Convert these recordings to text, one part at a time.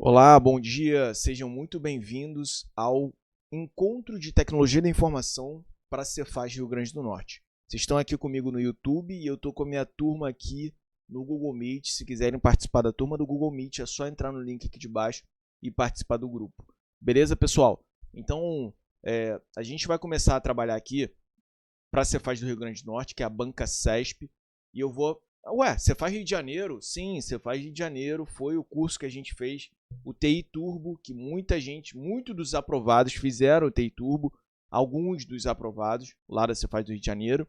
Olá, bom dia, sejam muito bem-vindos ao Encontro de Tecnologia da Informação para a Cefaz Rio Grande do Norte. Vocês estão aqui comigo no YouTube e eu estou com a minha turma aqui no Google Meet. Se quiserem participar da turma do Google Meet, é só entrar no link aqui de baixo e participar do grupo. Beleza, pessoal? Então, a gente vai começar a trabalhar aqui para a Cefaz do Rio Grande do Norte, que é a banca CESP, e eu vou... Ué, Cefaz Rio de Janeiro? Sim, Cefaz Rio de Janeiro foi o curso que a gente fez, o TI Turbo, que muitos dos aprovados fizeram o TI Turbo, alguns dos aprovados lá da Cefaz do Rio de Janeiro,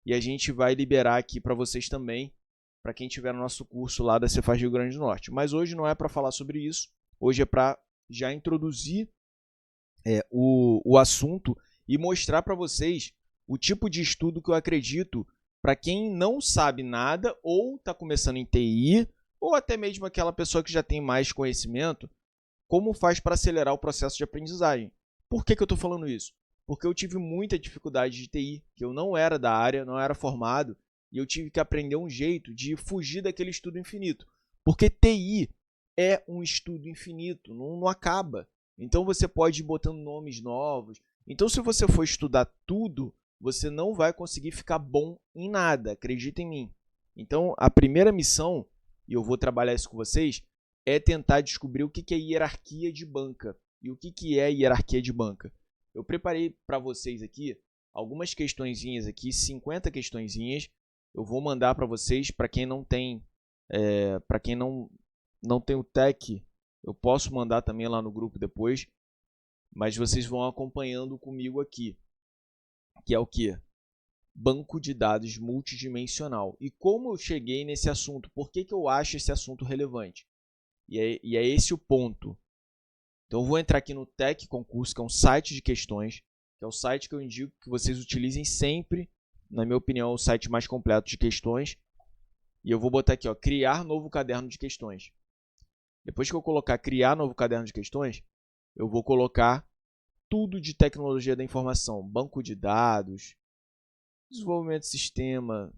e a gente vai liberar aqui para vocês também, para quem tiver no nosso curso lá da Cefaz Rio Grande do Norte. Mas hoje não é para falar sobre isso, hoje é para já introduzir o assunto e mostrar para vocês o tipo de estudo que eu acredito para quem não sabe nada ou está começando em TI, ou até mesmo aquela pessoa que já tem mais conhecimento, como faz para acelerar o processo de aprendizagem. Por que eu estou falando isso? Porque eu tive muita dificuldade de TI, que eu não era da área, não era formado, e eu tive que aprender um jeito de fugir daquele estudo infinito. Porque TI é um estudo infinito, não acaba. Então você pode ir botando nomes novos. Então se você for estudar tudo, você não vai conseguir ficar bom em nada, acredita em mim. Então, a primeira missão, e eu vou trabalhar isso com vocês, é tentar descobrir o que é hierarquia de banca. E o que é hierarquia de banca? Eu preparei para vocês aqui algumas questõezinhas aqui, 50 questõezinhas. Eu vou mandar para vocês, para quem não tem, não tem o TEC, eu posso mandar também lá no grupo depois, mas vocês vão acompanhando comigo aqui. Que é o quê? Banco de dados multidimensional. E como eu cheguei nesse assunto? Por que eu acho esse assunto relevante? E é esse o ponto. Então eu vou entrar aqui no Tec Concurso, que é um site de questões, que é o site que eu indico que vocês utilizem sempre, na minha opinião, é o site mais completo de questões. E eu vou botar aqui, ó, criar novo caderno de questões. Depois que eu colocar criar novo caderno de questões, eu vou colocar tudo de tecnologia da informação, banco de dados, desenvolvimento de sistema,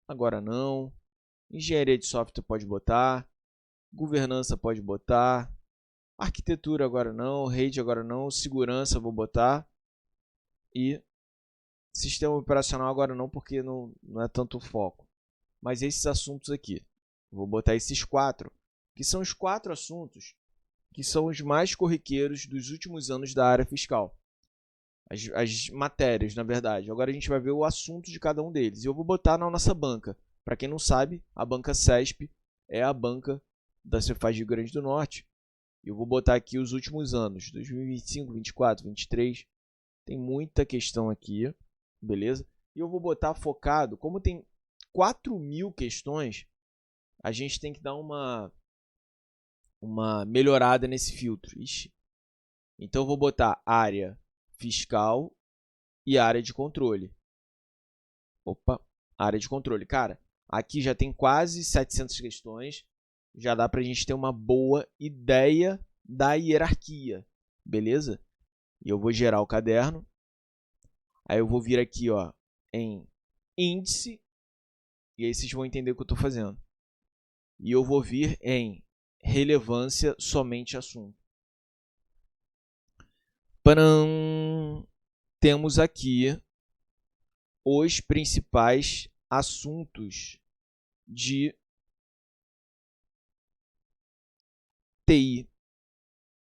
agora não, engenharia de software pode botar, governança pode botar, arquitetura agora não, rede agora não, segurança vou botar e sistema operacional agora não, porque não é tanto foco. Mas esses assuntos aqui, vou botar esses quatro, que são os quatro assuntos que são os mais corriqueiros dos últimos anos da área fiscal. As matérias, na verdade. Agora a gente vai ver o assunto de cada um deles. E eu vou botar na nossa banca. Para quem não sabe, a banca CESP é a banca da Cefaz Rio Grande do Norte. Eu vou botar aqui os últimos anos, 2025, 24, 23. Tem muita questão aqui, beleza? E eu vou botar focado, como tem 4.000 questões, a gente tem que dar uma melhorada nesse filtro. Ixi. Então eu vou botar área fiscal e área de controle. Opa, área de controle. Cara, aqui já tem quase 700 questões. Já dá para a gente ter uma boa ideia da hierarquia, beleza? E eu vou gerar o caderno. Aí eu vou vir aqui, ó, em índice. E aí vocês vão entender o que eu estou fazendo. E eu vou vir em relevância somente assunto. Param! Temos aqui os principais assuntos de TI.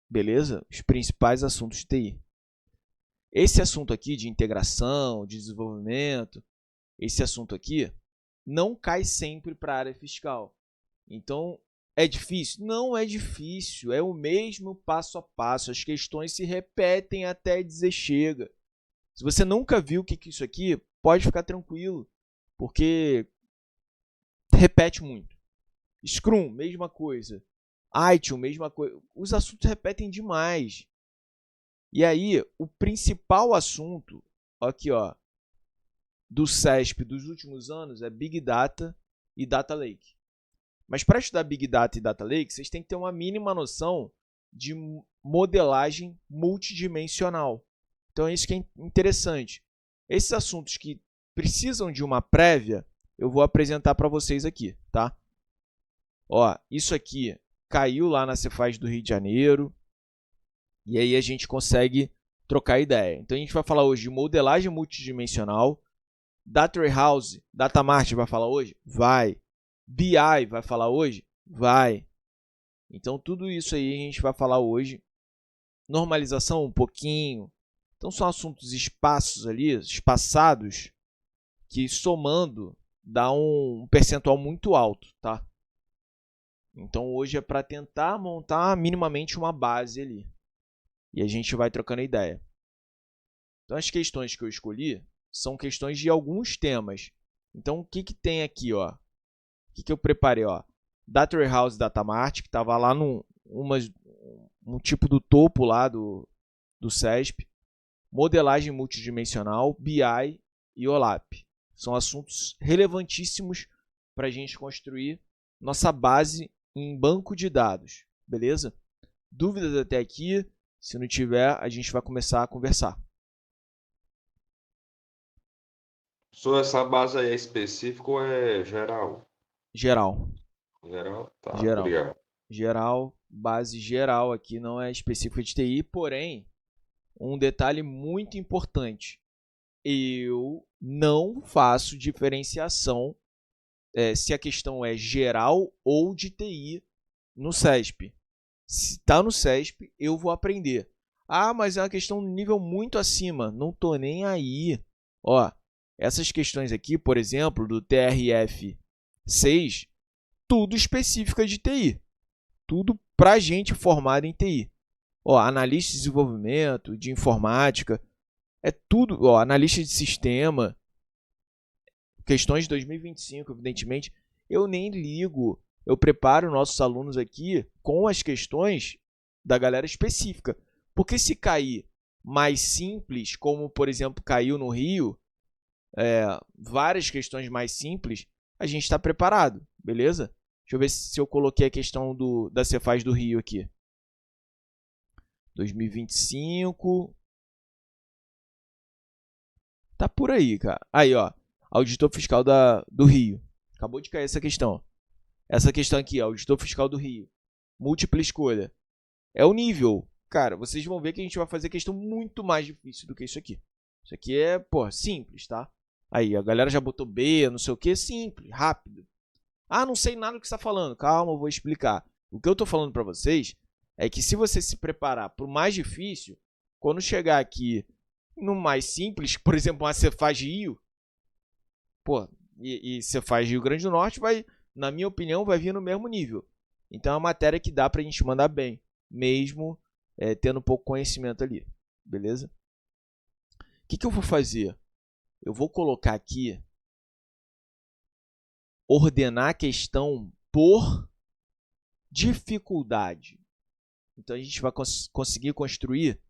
Beleza? Os principais assuntos de TI. Esse assunto aqui de integração, de desenvolvimento, esse assunto aqui não cai sempre para a área fiscal. Então, é difícil? Não é difícil, é o mesmo passo a passo, as questões se repetem até dizer chega. Se você nunca viu o que é isso aqui, pode ficar tranquilo, porque repete muito. Scrum, mesma coisa. ITIL, mesma coisa. Os assuntos repetem demais. E aí, o principal assunto, aqui, ó, do CESP dos últimos anos é Big Data e Data Lake. Mas para estudar Big Data e Data Lake, vocês têm que ter uma mínima noção de modelagem multidimensional. Então é isso que é interessante. Esses assuntos que precisam de uma prévia, eu vou apresentar para vocês aqui, tá? Ó, isso aqui caiu lá na Cefaz do Rio de Janeiro, e aí a gente consegue trocar ideia. Então a gente vai falar hoje de modelagem multidimensional, Data Warehouse, Data Mart vai falar hoje? Vai. BI vai falar hoje? Vai. Então tudo isso aí a gente vai falar hoje. Normalização um pouquinho. Então são assuntos espaçados, que somando dá um percentual muito alto, tá? Então hoje é para tentar montar minimamente uma base ali. E a gente vai trocando ideia. Então as questões que eu escolhi são questões de alguns temas. Então o que tem aqui, ó? O que eu preparei, ó? Data Warehouse, Data Mart, que estava lá um tipo do topo lá do CESP. Modelagem multidimensional, BI e OLAP. São assuntos relevantíssimos para a gente construir nossa base em banco de dados, beleza? Dúvidas até aqui? Se não tiver, a gente vai começar a conversar. Só essa base aí é específica ou é geral? Geral. Geral? Tá, Geral. obrigado. Geral, base geral aqui, não é específica de TI, porém, um detalhe muito importante. Eu não faço diferenciação se a questão é geral ou de TI no CESP. Se está no CESP, eu vou aprender. Ah, mas é uma questão de nível muito acima. Não estou nem aí. Ó, essas questões aqui, por exemplo, do TRF 6, tudo específica de TI. Tudo para gente formada em TI. Ó, analista de desenvolvimento, de informática, é tudo, ó, analista de sistema, questões de 2025, evidentemente, eu nem ligo. Eu preparo nossos alunos aqui com as questões da galera específica. Porque se cair mais simples, como, por exemplo, caiu no Rio, várias questões mais simples, a gente está preparado, beleza? Deixa eu ver se eu coloquei a questão da Cefaz do Rio aqui. 2025. Tá por aí, cara. Aí, ó. Auditor fiscal do Rio. Acabou de cair essa questão. Essa questão aqui, ó, auditor fiscal do Rio. Múltipla escolha. É o nível. Cara, vocês vão ver que a gente vai fazer questão muito mais difícil do que isso aqui. Isso aqui é, pô, simples, tá? Aí, a galera já botou B, não sei o que. Simples, rápido. Ah, não sei nada do que você está falando. Calma, eu vou explicar. O que eu estou falando para vocês é que se você se preparar para o mais difícil, quando chegar aqui no mais simples, por exemplo, uma Cefaz Rio, pô, e Cefaz Rio Grande do Norte, vai, na minha opinião, vai vir no mesmo nível. Então é uma matéria que dá para a gente mandar bem, mesmo tendo pouco conhecimento ali, beleza? O que eu vou fazer? Eu vou colocar aqui, ordenar a questão por dificuldade. Então a gente vai conseguir construir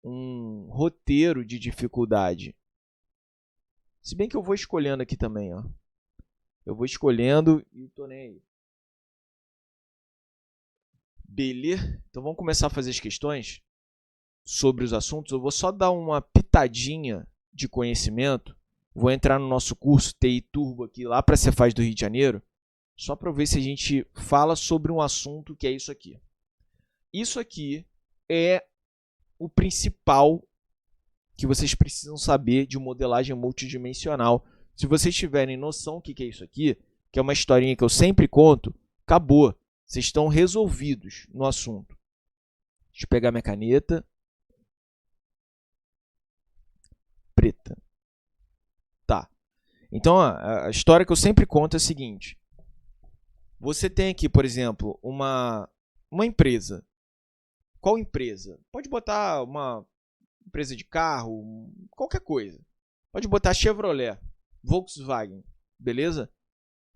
um roteiro de dificuldade. Se bem que eu vou escolhendo aqui também, ó. Eu vou escolhendo e tô nem aí. Beleza? Então vamos começar a fazer as questões sobre os assuntos. Eu vou só dar uma pitadinha de conhecimento. Vou entrar no nosso curso TI Turbo aqui, lá para a Cefaz do Rio de Janeiro, só para ver se a gente fala sobre um assunto que é isso aqui. Isso aqui é o principal que vocês precisam saber de modelagem multidimensional. Se vocês tiverem noção do que é isso aqui, que é uma historinha que eu sempre conto, acabou. Vocês estão resolvidos no assunto. Deixa eu pegar minha caneta. Preta. Tá. Então, a história que eu sempre conto é a seguinte. Você tem aqui, por exemplo, uma empresa. Qual empresa? Pode botar uma empresa de carro, qualquer coisa. Pode botar Chevrolet, Volkswagen, beleza?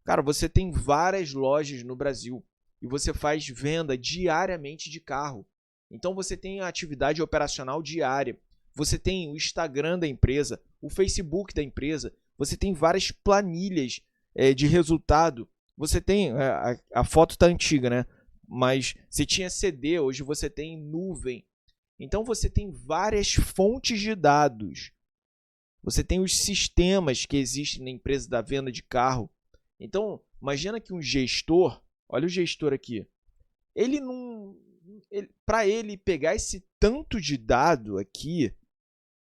Cara, você tem várias lojas no Brasil e você faz venda diariamente de carro. Então você tem a atividade operacional diária. Você tem o Instagram da empresa, o Facebook da empresa. Você tem várias planilhas de resultado. Você tem, a foto está antiga, né? Mas você tinha CD, hoje você tem nuvem. Então você tem várias fontes de dados. Você tem os sistemas que existem na empresa da venda de carro. Então, imagina que um gestor, olha o gestor aqui, ele não, para ele pegar esse tanto de dado aqui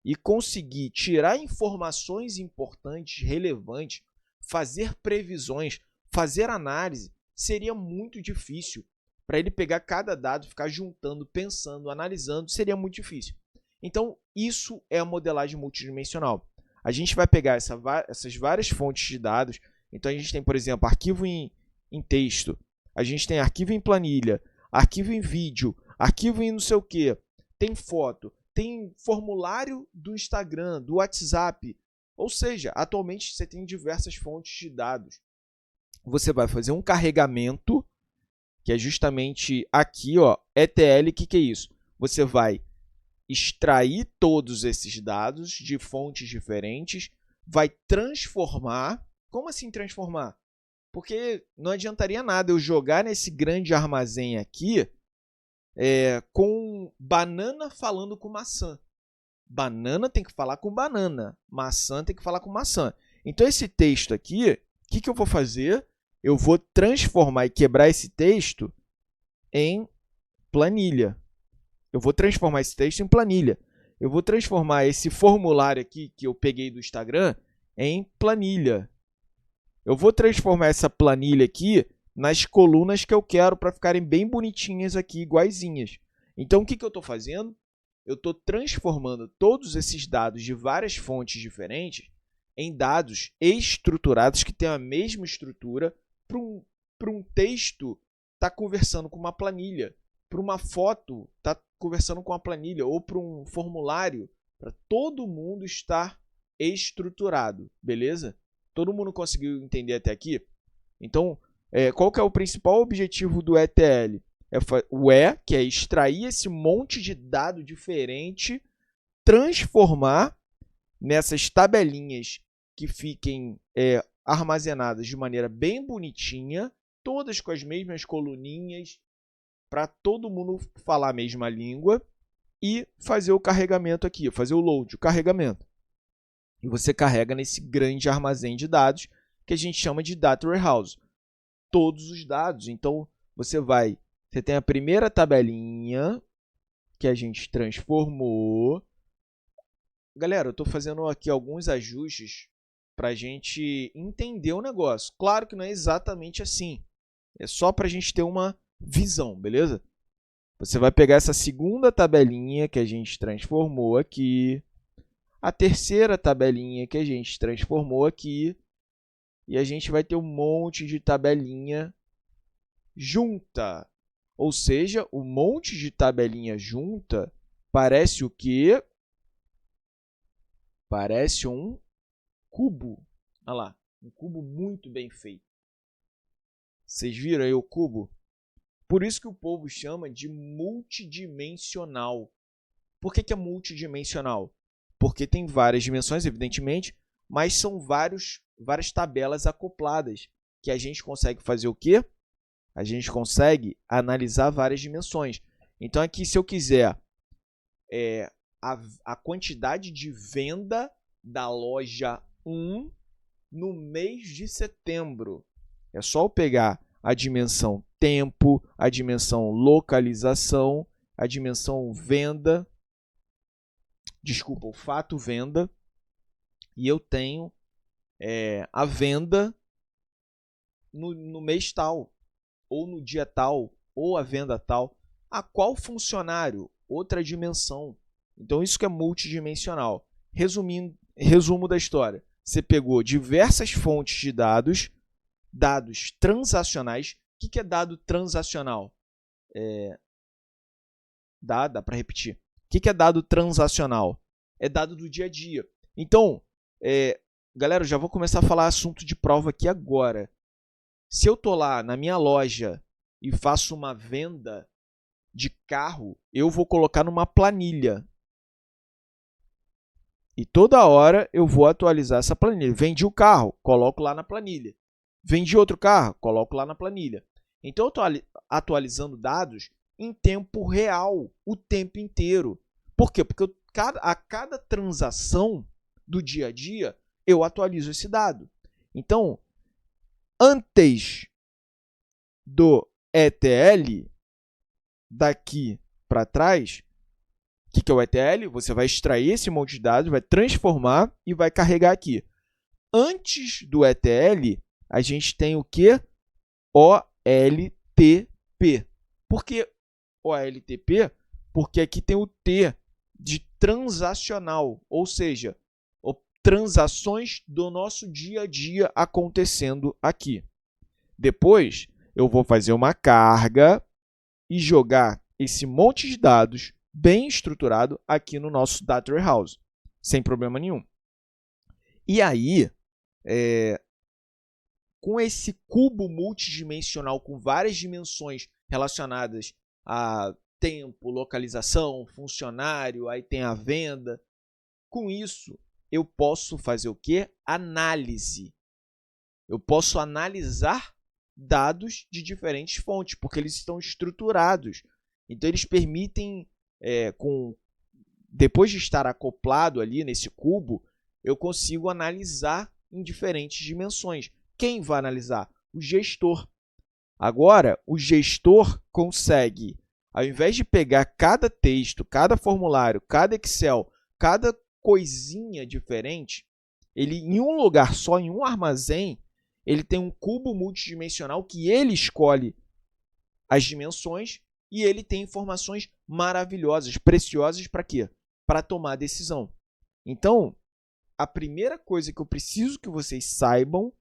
e conseguir tirar informações importantes, relevantes, fazer previsões, fazer análise, seria muito difícil. Para ele pegar cada dado, ficar juntando, pensando, analisando, seria muito difícil. Então, isso é a modelagem multidimensional. A gente vai pegar essas várias fontes de dados. Então, a gente tem, por exemplo, arquivo em texto, a gente tem arquivo em planilha, arquivo em vídeo, arquivo em não sei o quê, tem foto, tem formulário do Instagram, do WhatsApp. Ou seja, atualmente você tem diversas fontes de dados. Você vai fazer um carregamento, que é justamente aqui, ó, ETL, o que é isso? Você vai extrair todos esses dados de fontes diferentes, vai transformar. Como assim transformar? Porque não adiantaria nada eu jogar nesse grande armazém aqui com banana falando com maçã. Banana tem que falar com banana, maçã tem que falar com maçã. Então, esse texto aqui, o que eu vou fazer? Eu vou transformar e quebrar esse texto em planilha. Eu vou transformar esse texto em planilha. Eu vou transformar esse formulário aqui que eu peguei do Instagram em planilha. Eu vou transformar essa planilha aqui nas colunas que eu quero para ficarem bem bonitinhas aqui, iguaizinhas. Então, o que eu estou fazendo? Eu estou transformando todos esses dados de várias fontes diferentes em dados estruturados que têm a mesma estrutura para um texto estar conversando com uma planilha, para uma foto estar conversando com uma planilha ou para um formulário, para todo mundo estar estruturado, beleza? Todo mundo conseguiu entender até aqui? Então, qual que é o principal objetivo do ETL? O que é extrair esse monte de dado diferente, transformar nessas tabelinhas que fiquem armazenadas de maneira bem bonitinha, todas com as mesmas coluninhas, para todo mundo falar a mesma língua, e fazer o carregamento aqui, fazer o load, o carregamento. E você carrega nesse grande armazém de dados que a gente chama de Data Warehouse. Todos os dados. Então, você tem a primeira tabelinha que a gente transformou. Galera, eu estou fazendo aqui alguns ajustes para a gente entender o negócio. Claro que não é exatamente assim. É só para a gente ter uma visão, beleza? Você vai pegar essa segunda tabelinha que a gente transformou aqui, a terceira tabelinha que a gente transformou aqui, e a gente vai ter um monte de tabelinha junta. Ou seja, um monte de tabelinha junta parece o quê? Parece um cubo. Olha lá, um cubo muito bem feito. Vocês viram aí o cubo? Por isso que o povo chama de multidimensional. Por que é multidimensional? Porque tem várias dimensões, evidentemente, mas são várias tabelas acopladas, que a gente consegue fazer o quê? A gente consegue analisar várias dimensões. Então, aqui, se eu quiser a quantidade de venda da loja 1 no mês de setembro, é só eu pegar a dimensão tempo, a dimensão localização, a dimensão venda, desculpa, o fato venda, e eu tenho a venda no mês tal, ou no dia tal, ou a venda tal. A qual funcionário? Outra dimensão. Então, isso que é multidimensional. Resumo da história. Você pegou diversas fontes de dados, dados transacionais. O que é dado transacional? Dá para repetir. O que é dado transacional? É dado do dia a dia. Então, galera, eu já vou começar a falar assunto de prova aqui agora. Se eu estou lá na minha loja e faço uma venda de carro, eu vou colocar numa planilha. E toda hora eu vou atualizar essa planilha. Vendi o carro, coloco lá na planilha. Vendi outro carro, coloco lá na planilha. Então, eu estou atualizando dados em tempo real, o tempo inteiro. Por quê? Porque a cada transação do dia a dia, eu atualizo esse dado. Então, antes do ETL, daqui para trás, o que é o ETL? Você vai extrair esse monte de dados, vai transformar e vai carregar aqui. Antes do ETL, a gente tem o que? OLTP. Por que OLTP? Porque aqui tem o T de transacional, ou seja, transações do nosso dia a dia acontecendo aqui. Depois, eu vou fazer uma carga e jogar esse monte de dados bem estruturado aqui no nosso Data Warehouse, sem problema nenhum. E aí, com esse cubo multidimensional com várias dimensões relacionadas a tempo, localização, funcionário, aí tem a venda, com isso, eu posso fazer o quê? Análise. Eu posso analisar dados de diferentes fontes, porque eles estão estruturados. Então, eles permitem, depois de estar acoplado ali nesse cubo, eu consigo analisar em diferentes dimensões. Quem vai analisar? O gestor. Agora, o gestor consegue, ao invés de pegar cada texto, cada formulário, cada Excel, cada coisinha diferente, ele em um lugar só, em um armazém, ele tem um cubo multidimensional que ele escolhe as dimensões e ele tem informações maravilhosas, preciosas para quê? Para tomar decisão. Então, a primeira coisa que eu preciso que vocês saibam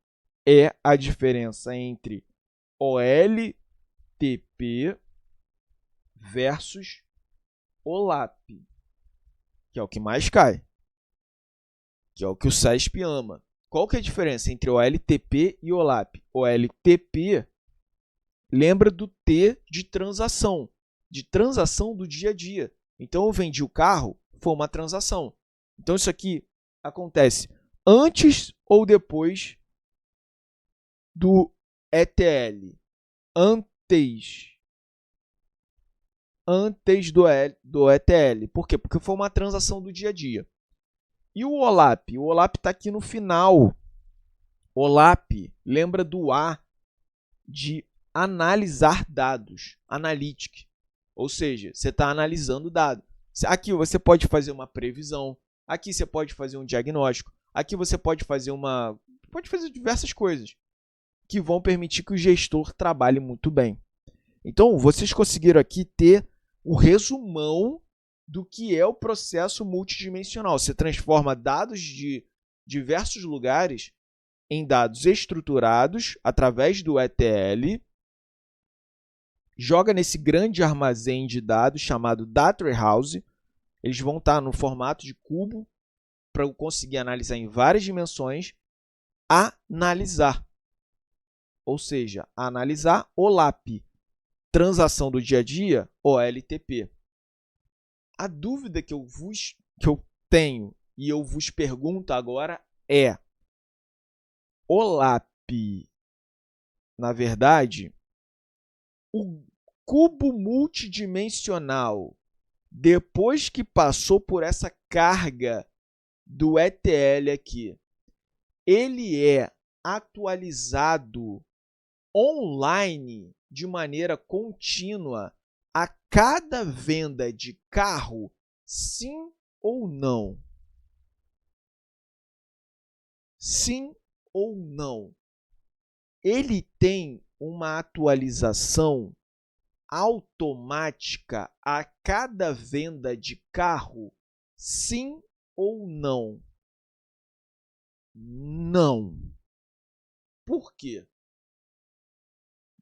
é a diferença entre OLTP versus OLAP, que é o que mais cai, que é o que o SASP ama. Qual que é a diferença entre OLTP e OLAP? OLTP lembra do T de transação do dia a dia. Então, eu vendi o carro, foi uma transação. Então, isso aqui acontece antes ou depois do ETL? Antes do ETL. Por quê? Porque foi uma transação do dia a dia. E o OLAP? O OLAP está aqui no final. OLAP lembra do A de analisar dados, analytic. Ou seja, você está analisando dados. Aqui você pode fazer uma previsão, aqui você pode fazer um diagnóstico, aqui você pode fazer diversas coisas que vão permitir que o gestor trabalhe muito bem. Então, vocês conseguiram aqui ter o resumão do que é o processo multidimensional. Você transforma dados de diversos lugares em dados estruturados através do ETL, joga nesse grande armazém de dados chamado Data Warehouse. Eles vão estar no formato de cubo para eu conseguir analisar em várias dimensões. Analisar, ou seja, analisar OLAP, transação do dia a dia, OLTP. A dúvida que eu tenho e eu vos pergunto agora é: OLAP, na verdade, o cubo multidimensional, depois que passou por essa carga do ETL aqui, ele é atualizado online de maneira contínua a cada venda de carro, sim ou não? Sim ou não? Ele tem uma atualização automática a cada venda de carro, sim ou não? Não. Por quê?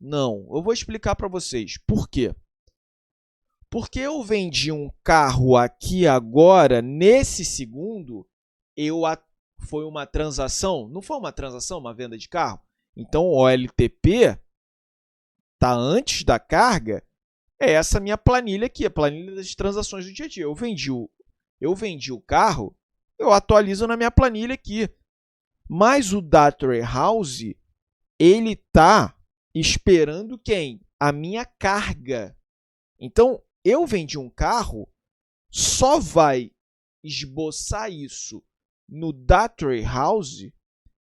Não. Eu vou explicar para vocês por quê. Porque eu vendi um carro aqui agora, nesse segundo, foi uma transação? Não foi uma transação, uma venda de carro? Então, o OLTP está antes da carga, é essa minha planilha aqui, a planilha das transações do dia a dia. Eu vendi o carro, eu atualizo na minha planilha aqui. Mas o Data Warehouse, ele está esperando quem? A minha carga. Então, eu vendi um carro, só vai esboçar isso no Data Warehouse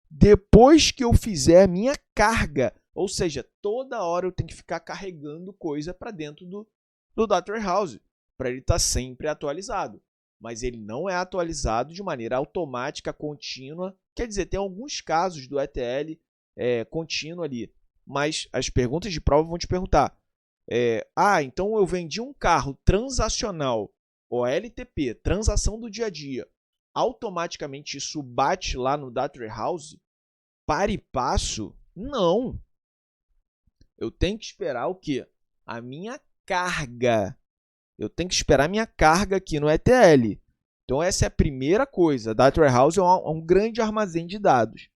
depois que eu fizer a minha carga. Ou seja, toda hora eu tenho que ficar carregando coisa para dentro do Data Warehouse, para ele estar sempre atualizado. Mas ele não é atualizado de maneira automática, contínua. Quer dizer, tem alguns casos do ETL contínuo ali. Mas as perguntas de prova vão te perguntar. Então eu vendi um carro transacional, OLTP, transação do dia a dia. Automaticamente isso bate lá no Data Warehouse? Para e passo? Não. Eu tenho que esperar o quê? A minha carga. Eu tenho que esperar a minha carga aqui no ETL. Então, essa é a primeira coisa. Data Warehouse é um grande armazém de dados.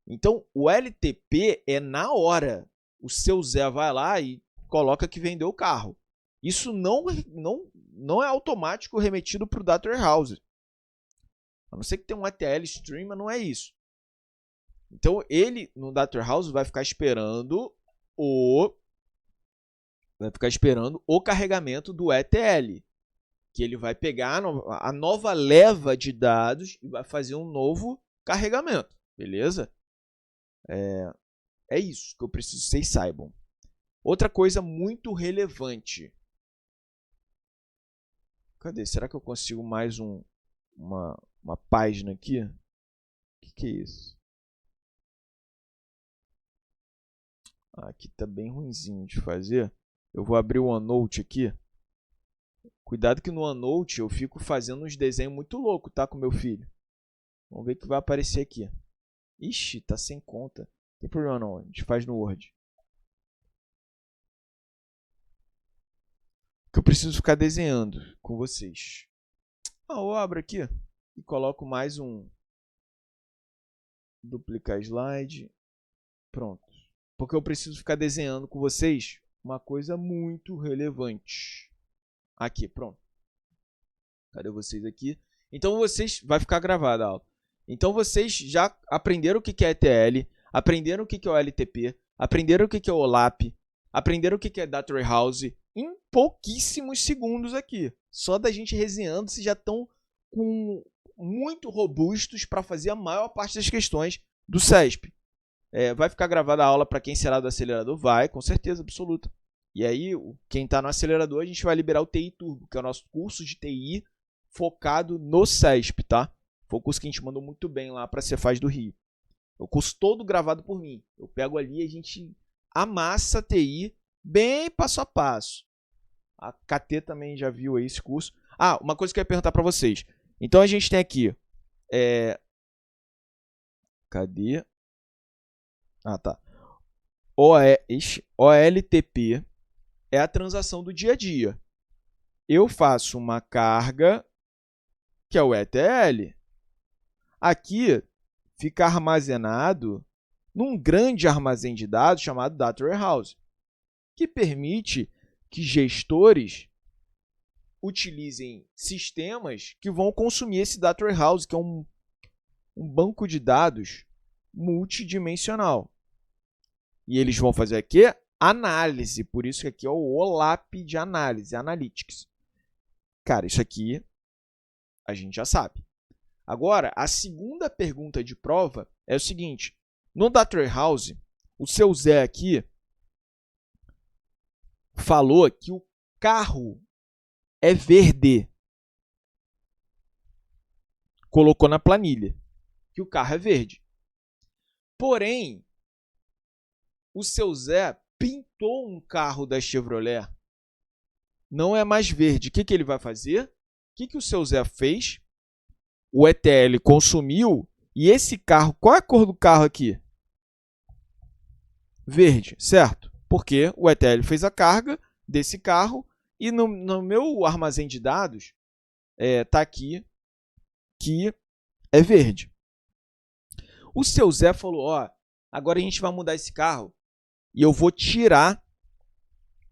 Então, o LTP é na hora. O seu Zé vai lá e coloca que vendeu o carro. Isso não é automático remetido para o Data Warehouse. A não ser que tenha um ETL stream, mas não é isso. Então, ele, no Data Warehouse, vai ficar esperando o carregamento do ETL, que ele vai pegar a nova leva de dados e vai fazer um novo carregamento, beleza? É isso que eu preciso que vocês saibam. Outra coisa muito relevante. Cadê? Será que eu consigo mais uma página aqui? O que é isso? Aqui tá bem ruinzinho de fazer. Eu vou abrir o OneNote aqui. Cuidado que no OneNote eu fico fazendo uns desenhos muito loucos, tá, com meu filho. Vamos ver o que vai aparecer aqui. Ixi, tá sem conta. Não tem problema não, a gente faz no Word. Que eu preciso ficar desenhando com vocês. Eu abro aqui e coloco mais um. Duplicar slide. Pronto. Porque eu preciso ficar desenhando com vocês uma coisa muito relevante. Aqui, pronto. Cadê vocês aqui? Então, vai ficar gravada a aula. Então, vocês já aprenderam o que é ETL, aprenderam o que é o LTP, aprenderam o que é o OLAP, aprenderam o que é Data Warehouse em pouquíssimos segundos aqui. Só da gente resenhando, vocês já estão muito robustos para fazer a maior parte das questões do CESP. Vai ficar gravada a aula para quem será do acelerador? Vai, com certeza absoluta. E aí, quem está no acelerador, a gente vai liberar o TI Turbo, que é o nosso curso de TI focado no CESP, tá? Foi o curso que a gente mandou muito bem lá para a Cefaz do Rio. O curso todo gravado por mim. Eu pego ali e a gente amassa a TI bem passo a passo. A KT também já viu aí esse curso. Uma coisa que eu ia perguntar para vocês. Então, a gente tem aqui... Cadê? Tá. OLTP é a transação do dia a dia. Eu faço uma carga, que é o ETL. Aqui fica armazenado num grande armazém de dados chamado Data Warehouse, que permite que gestores utilizem sistemas que vão consumir esse Data Warehouse, que é um banco de dados multidimensional. E eles vão fazer aqui análise, por isso que aqui é o OLAP de análise, Analytics. Cara, isso aqui a gente já sabe. Agora, a segunda pergunta de prova é o seguinte. No Data Warehouse, o seu Zé aqui falou que o carro é verde. Colocou na planilha que o carro é verde. Porém, o seu Zé pintou um carro da Chevrolet. Não é mais verde. O que ele vai fazer? O que o seu Zé fez? O ETL consumiu. E esse carro, qual é a cor do carro aqui? Verde, certo? Porque o ETL fez a carga desse carro e no meu armazém de dados está aqui que é verde. O seu Zé falou, agora a gente vai mudar esse carro e eu vou tirar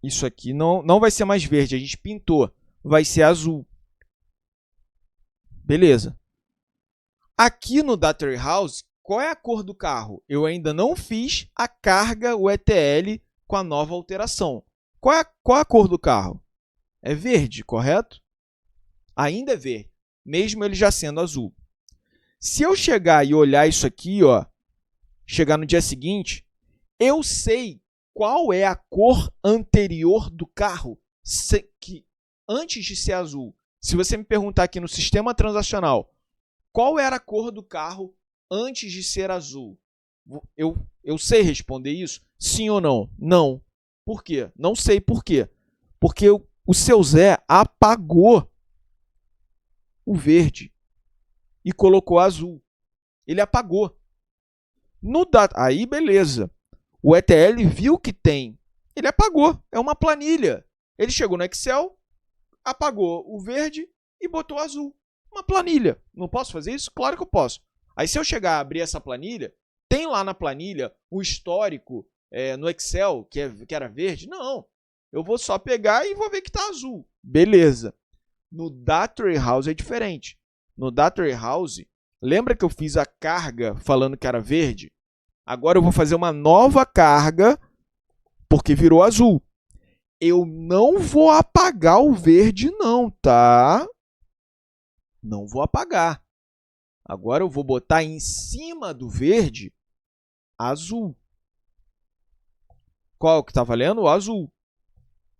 isso aqui. Não vai ser mais verde, a gente pintou, vai ser azul. Beleza. Aqui no Data Warehouse, qual é a cor do carro? Eu ainda não fiz a carga, o ETL, com a nova alteração. Qual é a cor do carro? É verde, correto? Ainda é verde, mesmo ele já sendo azul. Se eu chegar e olhar isso aqui, chegar no dia seguinte, eu sei qual é a cor anterior do carro que antes de ser azul, se você me perguntar aqui no sistema transacional, qual era a cor do carro antes de ser azul? Eu sei responder isso? Sim ou não? Não. Por quê? Não sei por quê. Porque o seu Zé apagou o verde e colocou azul. Ele apagou. Aí, beleza. O ETL viu que tem. Ele apagou. É uma planilha. Ele chegou no Excel, apagou o verde e botou o azul. Uma planilha. Não posso fazer isso? Claro que eu posso. Aí, se eu chegar a abrir essa planilha, tem lá na planilha o histórico no Excel, que era verde? Não. Eu vou só pegar e vou ver que está azul. Beleza. No Data Warehouse é diferente. No Data Warehouse, lembra que eu fiz a carga falando que era verde? Agora eu vou fazer uma nova carga porque virou azul. Eu não vou apagar o verde não, tá? Não vou apagar. Agora eu vou botar em cima do verde azul. Qual que está valendo? O azul.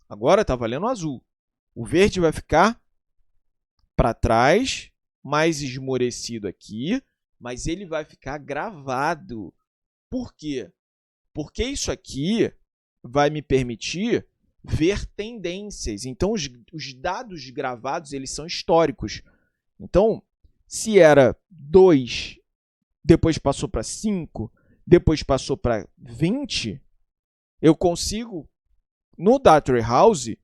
Agora está valendo o azul. O verde vai ficar para trás, mais esmorecido aqui, mas ele vai ficar gravado. Por quê? Porque isso aqui vai me permitir ver tendências. Então, os dados gravados eles são históricos. Então, se era 2, depois passou para 5, depois passou para 20, eu consigo, no Data Warehouse,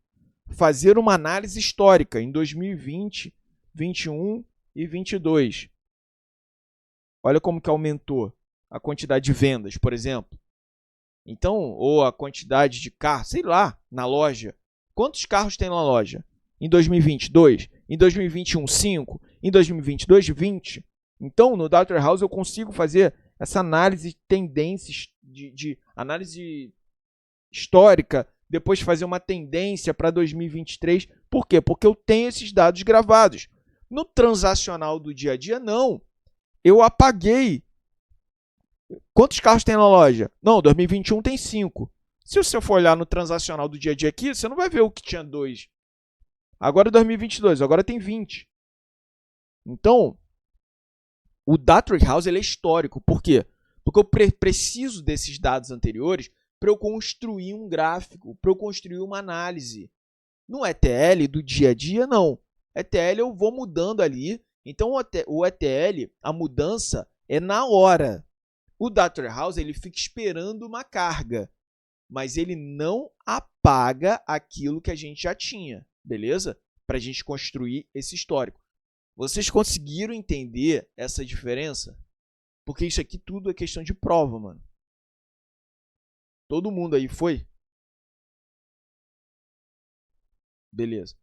fazer uma análise histórica em 2020, 21 e 22. Olha como que aumentou a quantidade de vendas, por exemplo. Então, ou a quantidade de carros, sei lá, na loja. Quantos carros tem na loja? Em 2020, 2. Em 2021, 5. Em 2022, 20. Então, no Data Warehouse, eu consigo fazer essa análise de tendências, de análise histórica, depois fazer uma tendência para 2023. Por quê? Porque eu tenho esses dados gravados. No transacional do dia a dia, não. Eu apaguei. Quantos carros tem na loja? Não, 2021 tem 5. Se você for olhar no transacional do dia a dia aqui, você não vai ver o que tinha 2. Agora é 2022, agora tem 20. Então, o Data Warehouse ele é histórico. Por quê? Porque eu preciso desses dados anteriores para eu construir um gráfico, para eu construir uma análise. No ETL do dia a dia, não. ETL eu vou mudando ali. Então, o ETL, a mudança é na hora. O Data Warehouse ele fica esperando uma carga, mas ele não apaga aquilo que a gente já tinha, beleza? Para a gente construir esse histórico. Vocês conseguiram entender essa diferença? Porque isso aqui tudo é questão de prova, mano. Todo mundo aí foi? Beleza.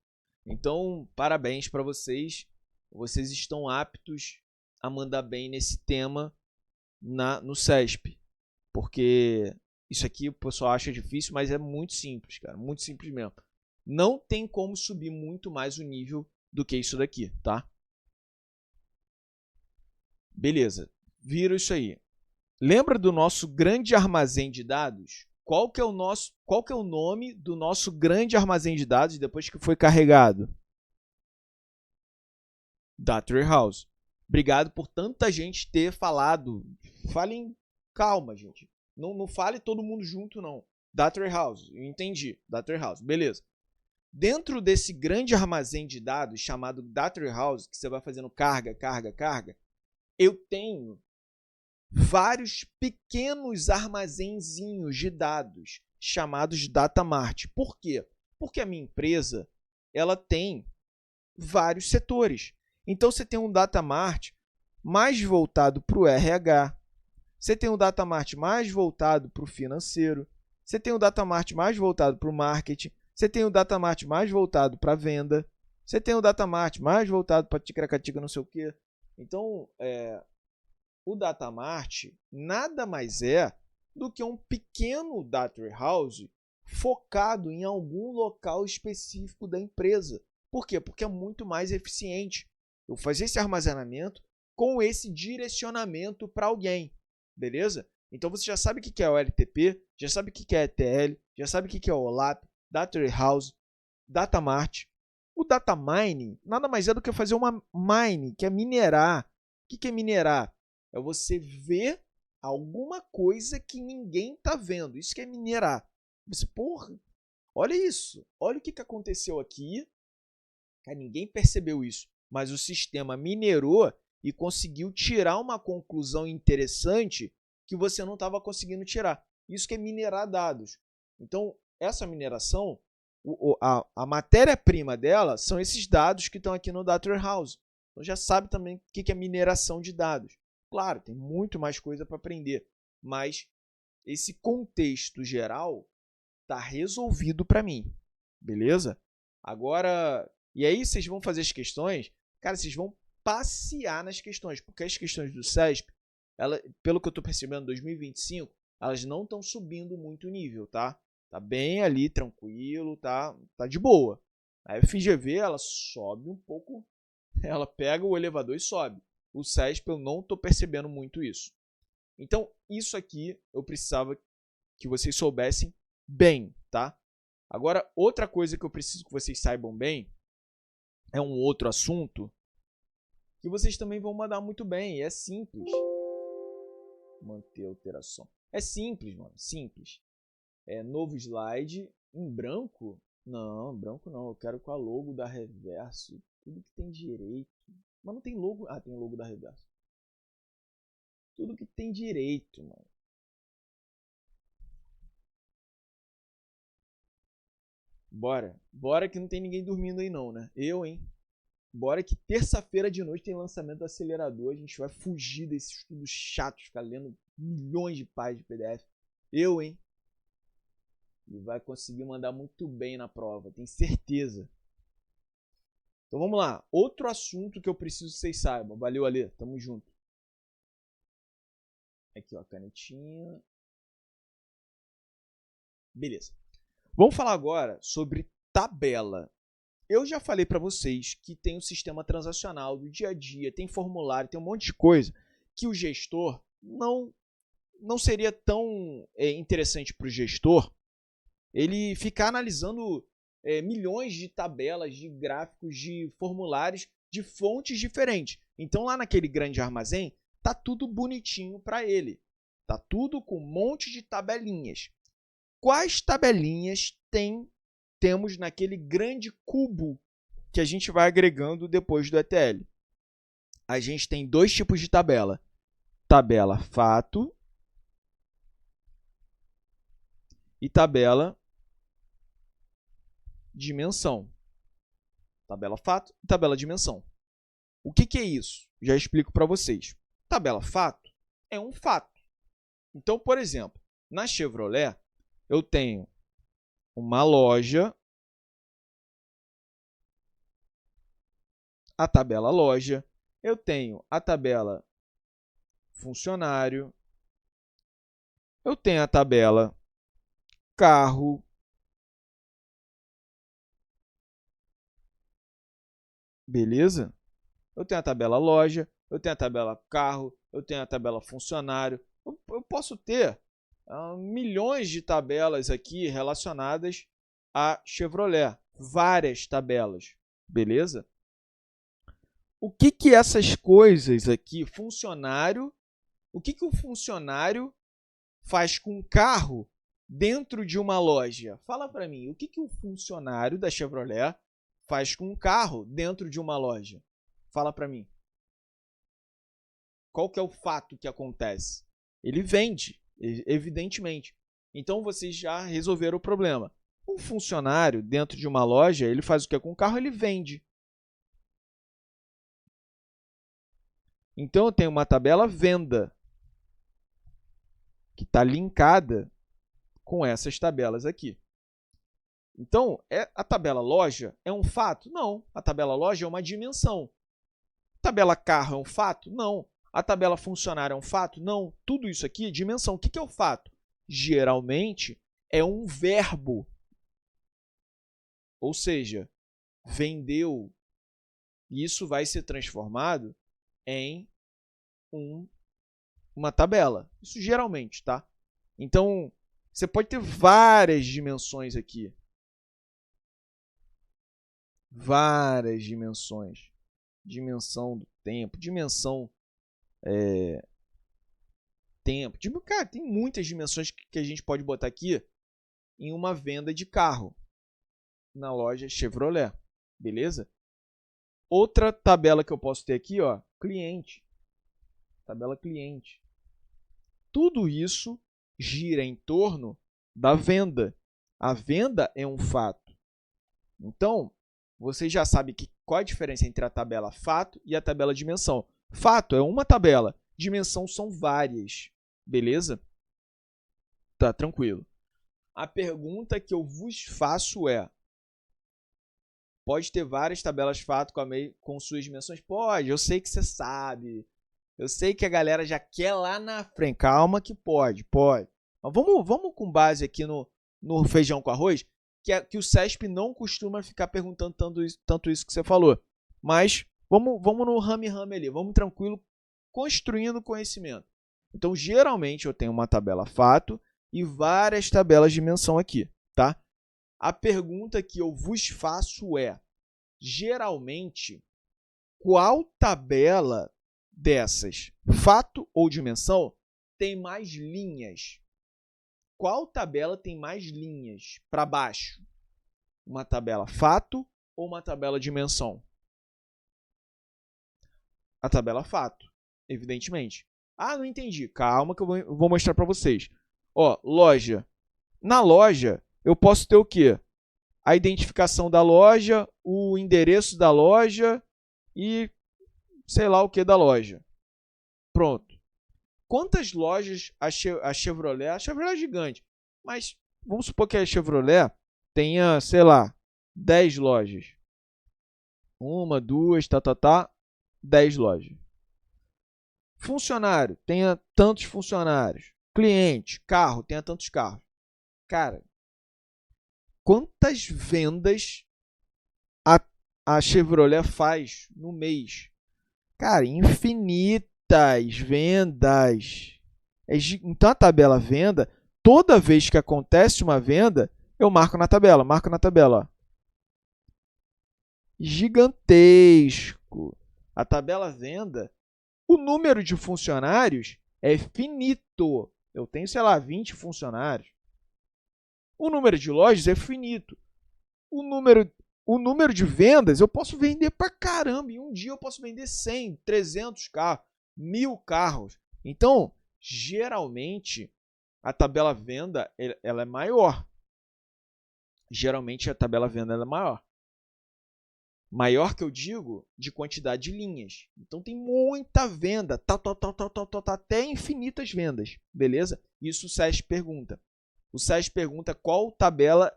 Então, parabéns para vocês. Vocês estão aptos a mandar bem nesse tema no CESP. Porque isso aqui o pessoal acha difícil, mas é muito simples, cara. Muito simples mesmo. Não tem como subir muito mais o nível do que isso daqui, tá? Beleza. Viram isso aí. Lembra do nosso grande armazém de dados? Qual que é o nome do nosso grande armazém de dados depois que foi carregado? Data Warehouse. Obrigado por tanta gente ter falado. Falem calma, gente. Não fale todo mundo junto, não. Data Warehouse. Eu entendi. Data Warehouse. Beleza. Dentro desse grande armazém de dados chamado Data Warehouse, que você vai fazendo carga, eu tenho vários pequenos armazenzinhos de dados chamados Data Mart. Por quê? Porque a minha empresa ela tem vários setores. Então, você tem um Data Mart mais voltado para o RH, você tem um Data Mart mais voltado para o financeiro, você tem um Data Mart mais voltado para o marketing, você tem um Data Mart mais voltado para a venda, você tem um Data Mart mais voltado para ticaracatica não sei o quê. Então, o Data Mart nada mais é do que um pequeno Data Warehouse focado em algum local específico da empresa. Por quê? Porque é muito mais eficiente eu fazer esse armazenamento com esse direcionamento para alguém, beleza? Então você já sabe o que é o LTP, já sabe o que é ETL, já sabe o que é o OLAP, Data Warehouse. Datamart. O data mining nada mais é do que fazer uma mine, que é minerar. O que é minerar? É você ver alguma coisa que ninguém está vendo. Isso que é minerar. Você, porra, olha isso. Olha o que aconteceu aqui. Cara, ninguém percebeu isso, mas o sistema minerou e conseguiu tirar uma conclusão interessante que você não estava conseguindo tirar. Isso que é minerar dados. Então, essa mineração, a matéria-prima dela são esses dados que estão aqui no Data Warehouse. Então, já sabe também o que é mineração de dados. Claro, tem muito mais coisa para aprender, mas esse contexto geral está resolvido para mim, beleza? Agora, e aí vocês vão fazer as questões, cara, vocês vão passear nas questões, porque as questões do CESP, pelo que eu estou percebendo, em 2025, elas não estão subindo muito o nível, tá? Tá bem ali, tranquilo, tá de boa. A FGV, ela sobe um pouco, ela pega o elevador e sobe. O CESP, eu não estou percebendo muito isso. Então, isso aqui eu precisava que vocês soubessem bem, tá? Agora, outra coisa que eu preciso que vocês saibam bem é um outro assunto que vocês também vão mandar muito bem. É simples. Manter alteração. É simples, mano. Simples. É novo slide em branco? Não, branco não. Eu quero com a logo da Reverso. Tudo que tem direito. Mas não tem logo. Ah, tem logo da Reverso. Tudo que tem direito, mano. Bora. Bora que não tem ninguém dormindo aí não, né? Eu, hein? Bora que terça-feira de noite tem lançamento do acelerador. A gente vai fugir desses estudos chatos, ficar lendo milhões de páginas de PDF. Eu, hein? E vai conseguir mandar muito bem na prova, tenho certeza. Então vamos lá. Outro assunto que eu preciso que vocês saibam. Valeu, Ale. Tamo junto. Aqui, ó, canetinha. Beleza. Vamos falar agora sobre tabela. Eu já falei para vocês que tem um sistema transacional do dia a dia, tem formulário, tem um monte de coisa que o gestor não seria tão interessante para o gestor ele ficar analisando milhões de tabelas, de gráficos, de formulários de fontes diferentes. Então lá naquele grande armazém tá tudo bonitinho para ele. Tá tudo com um monte de tabelinhas. Quais tabelinhas temos naquele grande cubo que a gente vai agregando depois do ETL? A gente tem dois tipos de tabela. Tabela fato e tabela dimensão. Tabela fato e tabela dimensão. O que é isso? Já explico para vocês. Tabela fato é um fato. Então, por exemplo, na Chevrolet, eu tenho uma loja, a tabela loja, eu tenho a tabela funcionário, eu tenho a tabela carro, beleza? Eu tenho a tabela loja, eu tenho a tabela carro, eu tenho a tabela funcionário. Eu posso ter milhões de tabelas aqui relacionadas a Chevrolet. Várias tabelas, beleza? O que essas coisas aqui, funcionário, o que o funcionário faz com um carro dentro de uma loja? Fala para mim, o que o funcionário da Chevrolet faz com um carro dentro de uma loja? Fala para mim. Qual que é o fato que acontece? Ele vende, evidentemente. Então, vocês já resolveram o problema. Um funcionário dentro de uma loja, ele faz o que com o carro? Ele vende. Então, eu tenho uma tabela venda, que está linkada com essas tabelas aqui. Então, a tabela loja é um fato? Não. A tabela loja é uma dimensão. A tabela carro é um fato? Não. A tabela funcionário é um fato? Não. Tudo isso aqui é dimensão. O que é o fato? Geralmente, é um verbo. Ou seja, vendeu. Isso vai ser transformado em uma tabela. Isso geralmente, tá? Então, você pode ter várias dimensões aqui. várias dimensões. Dimensão do tempo, dimensão tempo. Cara, tem muitas dimensões que a gente pode botar aqui em uma venda de carro na loja Chevrolet, beleza? Outra tabela que eu posso ter aqui, ó, cliente. Tabela cliente. Tudo isso gira em torno da venda. A venda é um fato. Então, você já sabe qual a diferença entre a tabela fato e a tabela dimensão. Fato é uma tabela, dimensão são várias. Beleza? Tá, tranquilo. A pergunta que eu vos faço é: pode ter várias tabelas fato com suas dimensões? Pode, eu sei que você sabe. Eu sei que a galera já quer lá na frente. Calma que pode. Mas vamos com base aqui no feijão com arroz, que o CESP não costuma ficar perguntando tanto isso que você falou. Mas vamos no rame-rame ali, vamos tranquilo, construindo conhecimento. Então, geralmente, eu tenho uma tabela fato e várias tabelas de dimensão aqui, tá? A pergunta que eu vos faço é, geralmente, qual tabela dessas, fato ou dimensão, tem mais linhas? Qual tabela tem mais linhas para baixo? Uma tabela fato ou uma tabela dimensão? A tabela fato, evidentemente. Ah, não entendi. Calma que eu vou mostrar para vocês. Ó, loja. Na loja, eu posso ter o quê? A identificação da loja, o endereço da loja e sei lá o que da loja. Pronto. Quantas lojas a Chevrolet... A Chevrolet é gigante, mas vamos supor que a Chevrolet tenha, sei lá, 10 lojas. 1, 2, 10 lojas. Funcionário, tenha tantos funcionários. Cliente, carro, tenha tantos carros. Cara, quantas vendas a Chevrolet faz no mês? Cara, infinitas vendas. Então a tabela venda, toda vez que acontece uma venda, eu marco na tabela. Ó. Gigantesco. A tabela venda, o número de funcionários é finito. Eu tenho, sei lá, 20 funcionários. O número de lojas é finito. O número de vendas, eu posso vender pra caramba. Em um dia eu posso vender 100, 300 carros, 1000 carros. Então, geralmente, a tabela venda ela é maior. Geralmente, a tabela venda ela é maior. Maior que eu digo de quantidade de linhas. Então tem muita venda, até infinitas vendas, beleza? Isso o SESP pergunta. O SESP pergunta qual tabela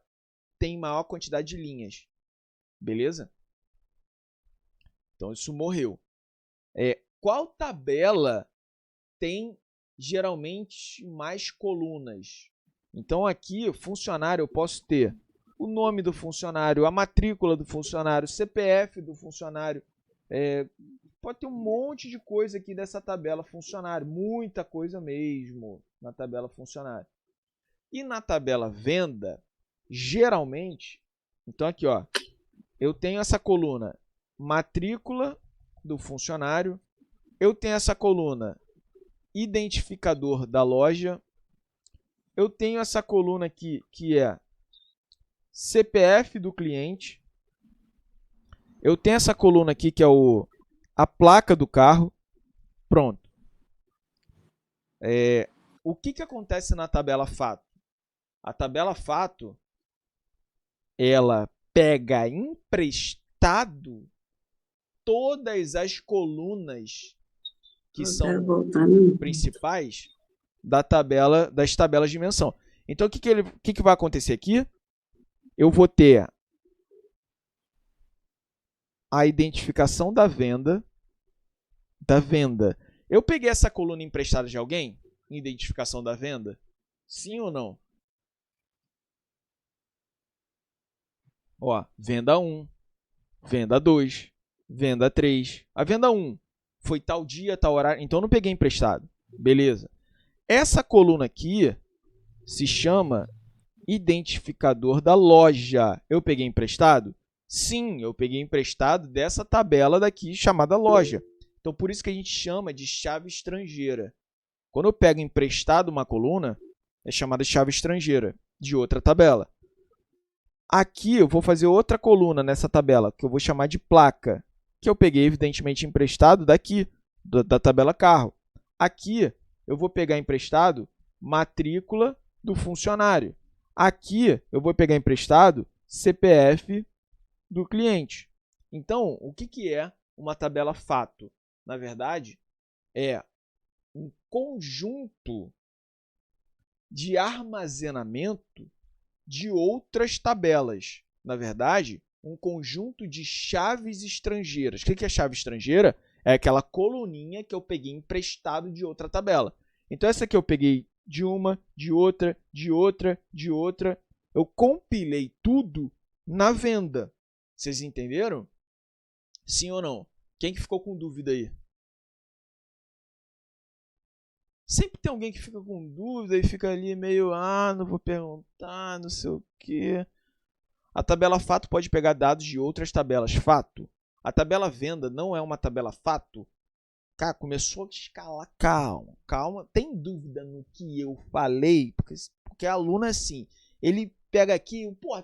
tem maior quantidade de linhas, beleza? Então isso morreu. Qual tabela tem geralmente mais colunas? Então aqui, funcionário, eu posso ter o nome do funcionário, a matrícula do funcionário, o CPF do funcionário. Pode ter um monte de coisa aqui dessa tabela funcionário. Muita coisa mesmo na tabela funcionário. E na tabela venda, geralmente... Então aqui, ó, eu tenho essa coluna matrícula do funcionário. Eu tenho essa coluna identificador da loja. Eu tenho essa coluna aqui que é CPF do cliente. Eu tenho essa coluna aqui que é a placa do carro. Pronto. O que acontece na tabela fato? A tabela fato, ela pega emprestado todas as colunas que são principais das tabelas de dimensão. Então, o que vai acontecer aqui? Eu vou ter a identificação da venda. Eu peguei essa coluna emprestada de alguém? Identificação da venda? Sim ou não? Ó, venda 1, venda 2, venda 3. A venda 1 foi tal dia, tal horário, então eu não peguei emprestado. Beleza. Essa coluna aqui se chama identificador da loja. Eu peguei emprestado? Sim, eu peguei emprestado dessa tabela daqui chamada loja. Então, por isso que a gente chama de chave estrangeira. Quando eu pego emprestado uma coluna, é chamada de chave estrangeira, de outra tabela. Aqui eu vou fazer outra coluna nessa tabela, que eu vou chamar de placa, que eu peguei, evidentemente, emprestado daqui, da tabela carro. Aqui eu vou pegar emprestado matrícula do funcionário. Aqui eu vou pegar emprestado CPF do cliente. Então, o que é uma tabela fato? Na verdade, é um conjunto de armazenamento de outras tabelas. Na verdade, um conjunto de chaves estrangeiras. O que é chave estrangeira? É aquela coluninha que eu peguei emprestado de outra tabela. Então, essa aqui eu peguei de uma, de outra, de outra, de outra. Eu compilei tudo na venda. Vocês entenderam? Sim ou não? Quem que ficou com dúvida aí? Sempre tem alguém que fica com dúvida e fica ali meio, não vou perguntar, não sei o quê. A tabela fato pode pegar dados de outras tabelas fato. A tabela venda não é uma tabela fato. Cara, começou a escalar. Calma, calma. Tem dúvida no que eu falei? Porque aluno é assim, ele pega aqui,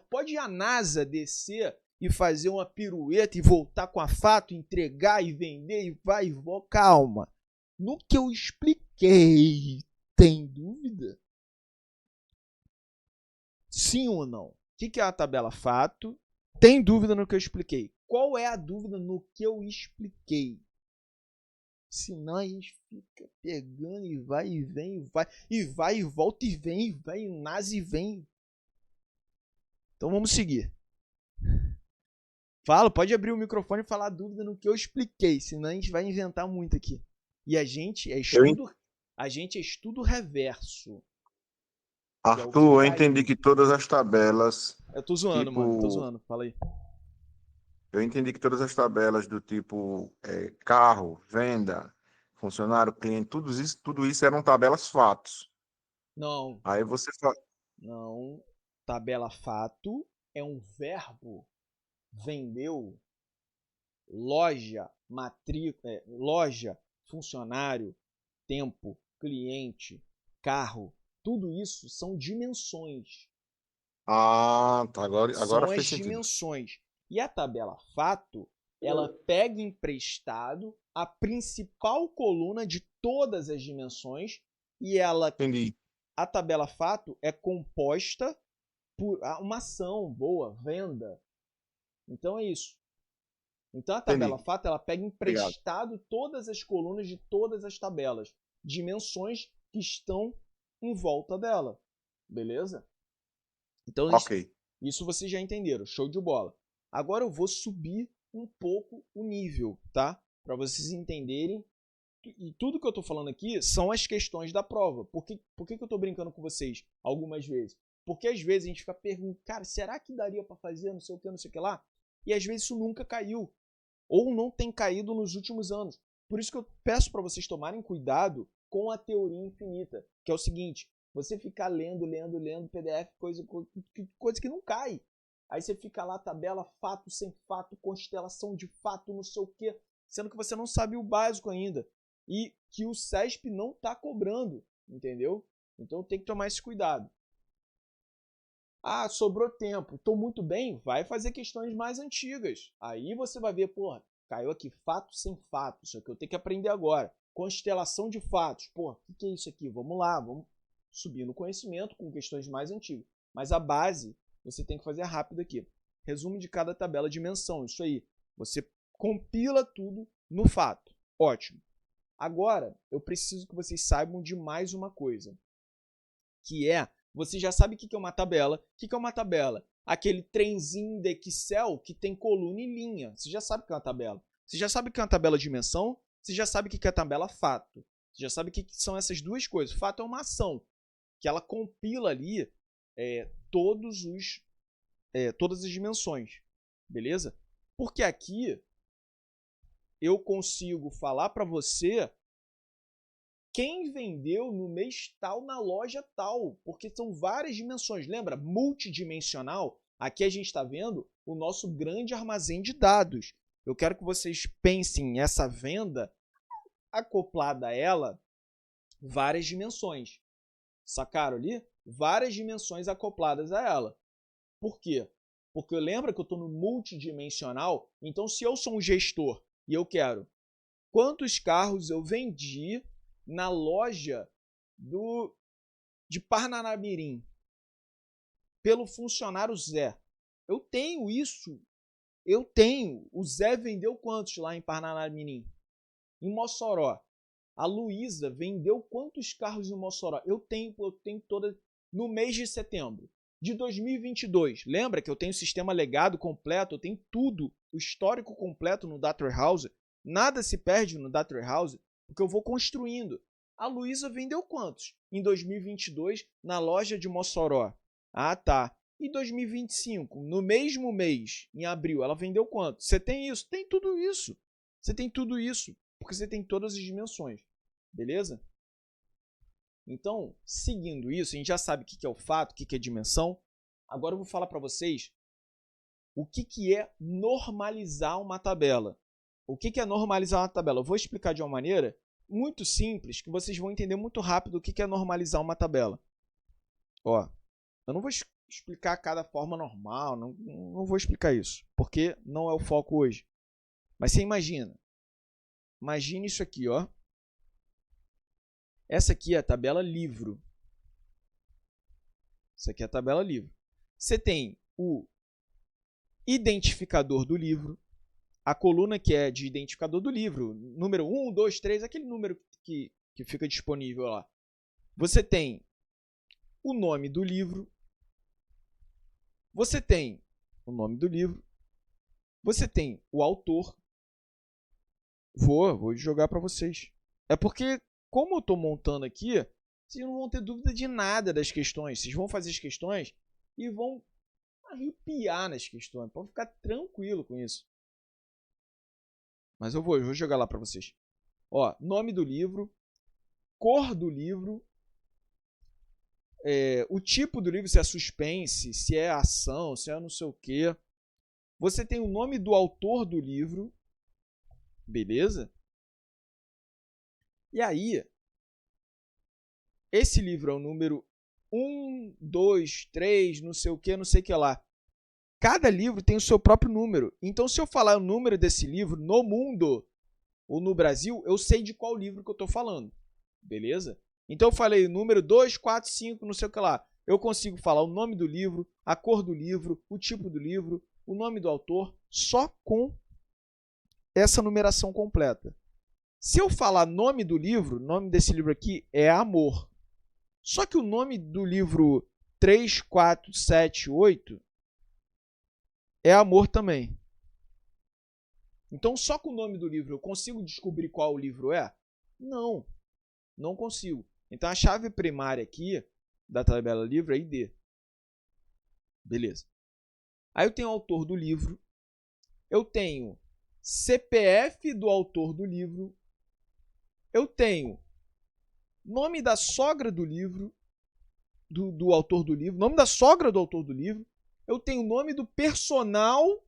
pode a NASA descer e fazer uma pirueta e voltar com a fato, entregar e vender e vai e volta. Calma. No que eu expliquei, tem dúvida? Sim ou não? O que é a tabela fato? Tem dúvida no que eu expliquei? Qual é a dúvida no que eu expliquei? Senão a gente fica pegando e vai e vem, e volta e vem, e nasce e vem. Então vamos seguir. Fala, pode abrir o microfone e falar a dúvida no que eu expliquei, senão a gente vai inventar muito aqui. E a gente é estudo reverso. Arthur, eu entendi que todas as tabelas, Eu tô zoando, mano. Tô zoando. Fala aí. eu entendi que todas as tabelas do tipo carro, venda, funcionário, cliente, tudo isso eram tabelas fatos. Não, Aí você fala, não. Tabela fato é um verbo. Vendeu, loja, matrícula, loja, funcionário, tempo, cliente, carro. Tudo isso são dimensões. tá, agora São as fez sentido. dimensões. E a tabela fato, ela pega emprestado a principal coluna de todas as dimensões e Entendi. a tabela fato é composta por uma ação boa, venda. Então é isso. Então a tabela Entendi. fato, ela pega Obrigado. emprestado todas as colunas de todas as tabelas, dimensões que estão em volta dela. Beleza? Então Ok. isso vocês já entenderam, show de bola. Agora eu vou subir um pouco o nível, tá? Para vocês entenderem. E tudo que eu estou falando aqui são as questões da prova. Por que eu estou brincando com vocês algumas vezes? Porque às vezes a gente fica perguntando, cara, será que daria para fazer não sei o que lá? E às vezes isso nunca caiu. Ou não tem caído nos últimos anos. Por isso que eu peço para vocês tomarem cuidado com a teoria infinita, que é o seguinte, você ficar lendo PDF, coisa que não cai. Aí você fica lá, tabela, fato, sem fato, constelação de fato, não sei o quê, sendo que você não sabe o básico ainda. E que o CESP não está cobrando, entendeu? Então tem que tomar esse cuidado. Sobrou tempo, estou muito bem, vai fazer questões mais antigas. Aí você vai ver, caiu aqui fato sem fato, isso aqui eu tenho que aprender agora. Constelação de fatos, o que é isso aqui? Vamos lá, vamos subir no conhecimento com questões mais antigas. Mas a base você tem que fazer rápido aqui. Resumo de cada tabela, dimensão, isso aí. Você compila tudo no fato. Ótimo. Agora, eu preciso que vocês saibam de mais uma coisa, que é, você já sabe o que é uma tabela. O que é uma tabela? Aquele trenzinho de Excel que tem coluna e linha. Você já sabe o que é uma tabela. Você já sabe o que é uma tabela de dimensão, você já sabe o que é a tabela fato. Você já sabe o que são essas duas coisas. Fato é uma ação, que ela compila ali todas as dimensões. Beleza? Porque aqui eu consigo falar para você quem vendeu no mês tal na loja tal, porque são várias dimensões. Lembra? Multidimensional. Aqui a gente está vendo o nosso grande armazém de dados. Eu quero que vocês pensem essa venda acoplada a ela várias dimensões. Sacaram ali? Várias dimensões acopladas a ela. Por quê? Porque lembra que eu estou no multidimensional? Então, se eu sou um gestor e eu quero quantos carros eu vendi na loja de Parnamirim pelo funcionário Zé. Eu tenho isso. Eu tenho. O Zé vendeu quantos lá em Parnamirim? Em Mossoró. A Luísa vendeu quantos carros em Mossoró? Eu tenho toda no mês de setembro de 2022. Lembra que eu tenho o sistema legado completo, eu tenho tudo, o histórico completo no Data Warehouse. Nada se perde no Data Warehouse, porque eu vou construindo. A Luísa vendeu quantos em 2022 na loja de Mossoró? Ah, tá. E 2025, no mesmo mês, em abril, ela vendeu quanto? Você tem isso? Tem tudo isso. Você tem tudo isso, porque você tem todas as dimensões. Beleza? Então, seguindo isso, a gente já sabe o que é o fato, o que é dimensão. Agora eu vou falar para vocês o que é normalizar uma tabela. O que é normalizar uma tabela? Eu vou explicar de uma maneira muito simples, que vocês vão entender muito rápido o que é normalizar uma tabela. Ó, eu não vou explicar cada forma normal, não vou explicar isso, porque não é o foco hoje. Mas você imagine isso aqui, ó. Essa aqui é a tabela livro. Essa aqui é a tabela livro. Você tem o identificador do livro, a coluna que é de identificador do livro, número 1, 2, 3, aquele número que fica disponível lá. Você tem o nome do livro, você tem o nome do livro, você tem o autor. Vou jogar para vocês. É porque, como eu estou montando aqui, vocês não vão ter dúvida de nada das questões. Vocês vão fazer as questões e vão arrepiar nas questões. Pode ficar tranquilo com isso. Mas eu vou jogar lá para vocês. Ó, nome do livro, cor do livro, o tipo do livro, se é suspense, se é ação, se é não sei o quê. Você tem o nome do autor do livro, beleza? E aí, esse livro é o número 1, 2, 3, não sei o que lá. Cada livro tem o seu próprio número. Então, se eu falar o número desse livro no mundo ou no Brasil, eu sei de qual livro que eu estou falando. Beleza? Então, eu falei número 2, 4, 5, não sei o que lá. Eu consigo falar o nome do livro, a cor do livro, o tipo do livro, o nome do autor, só com essa numeração completa. Se eu falar nome do livro, o nome desse livro aqui é Amor. Só que o nome do livro 3, 4, 7, 8 é Amor também. Então, só com o nome do livro eu consigo descobrir qual o livro é? Não, não consigo. Então, a chave primária aqui da tabela livro é ID. Beleza. Aí eu tenho o autor do livro, eu tenho CPF do autor do livro, eu tenho nome da sogra do livro, do autor do livro, nome da sogra do autor do livro, eu tenho o nome do personal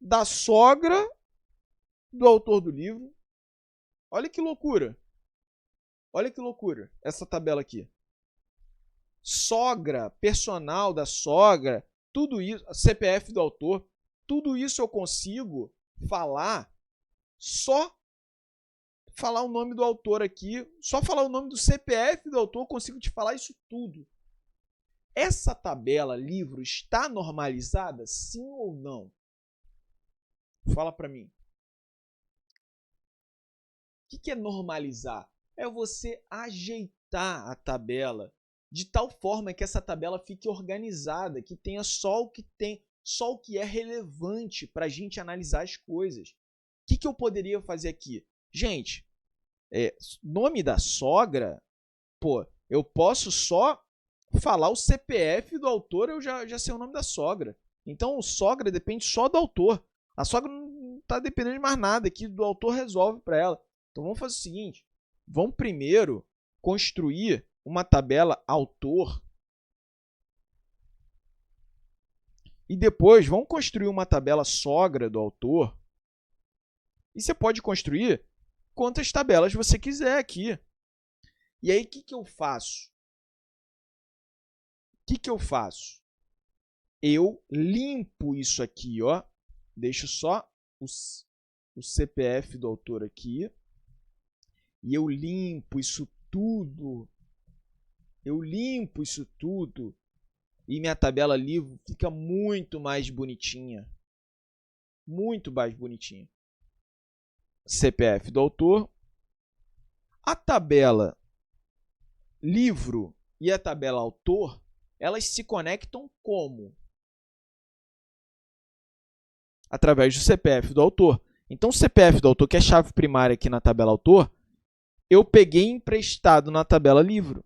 da sogra do autor do livro. Olha que loucura. Olha que loucura essa tabela aqui. Sogra, personal da sogra, tudo isso, CPF do autor, tudo isso eu consigo falar só falar o nome do autor aqui, só falar o nome do CPF do autor, eu consigo te falar isso tudo. Essa tabela livro está normalizada, sim ou não? Fala para mim. O que é normalizar? É você ajeitar a tabela de tal forma que essa tabela fique organizada, que tenha só o que é relevante para a gente analisar as coisas. O que eu poderia fazer aqui? Gente, nome da sogra, pô, eu posso só falar o CPF do autor, eu já sei o nome da sogra. Então, sogra depende só do autor. A sogra não está dependendo de mais nada, aqui do autor resolve para ela. Então, vamos fazer o seguinte, vamos primeiro construir uma tabela autor E depois vamos construir uma tabela sogra do autor. E você pode construir quantas tabelas você quiser aqui. E aí, o que eu faço? O que eu faço? Eu limpo isso aqui, ó. Deixo só o CPF do autor aqui. E eu limpo isso tudo. Eu limpo isso tudo. E minha tabela livro fica muito mais bonitinha. Muito mais bonitinha. CPF do autor. A tabela livro e a tabela autor, elas se conectam como? Através do CPF do autor. Então, o CPF do autor, que é a chave primária aqui na tabela autor, eu peguei emprestado na tabela livro.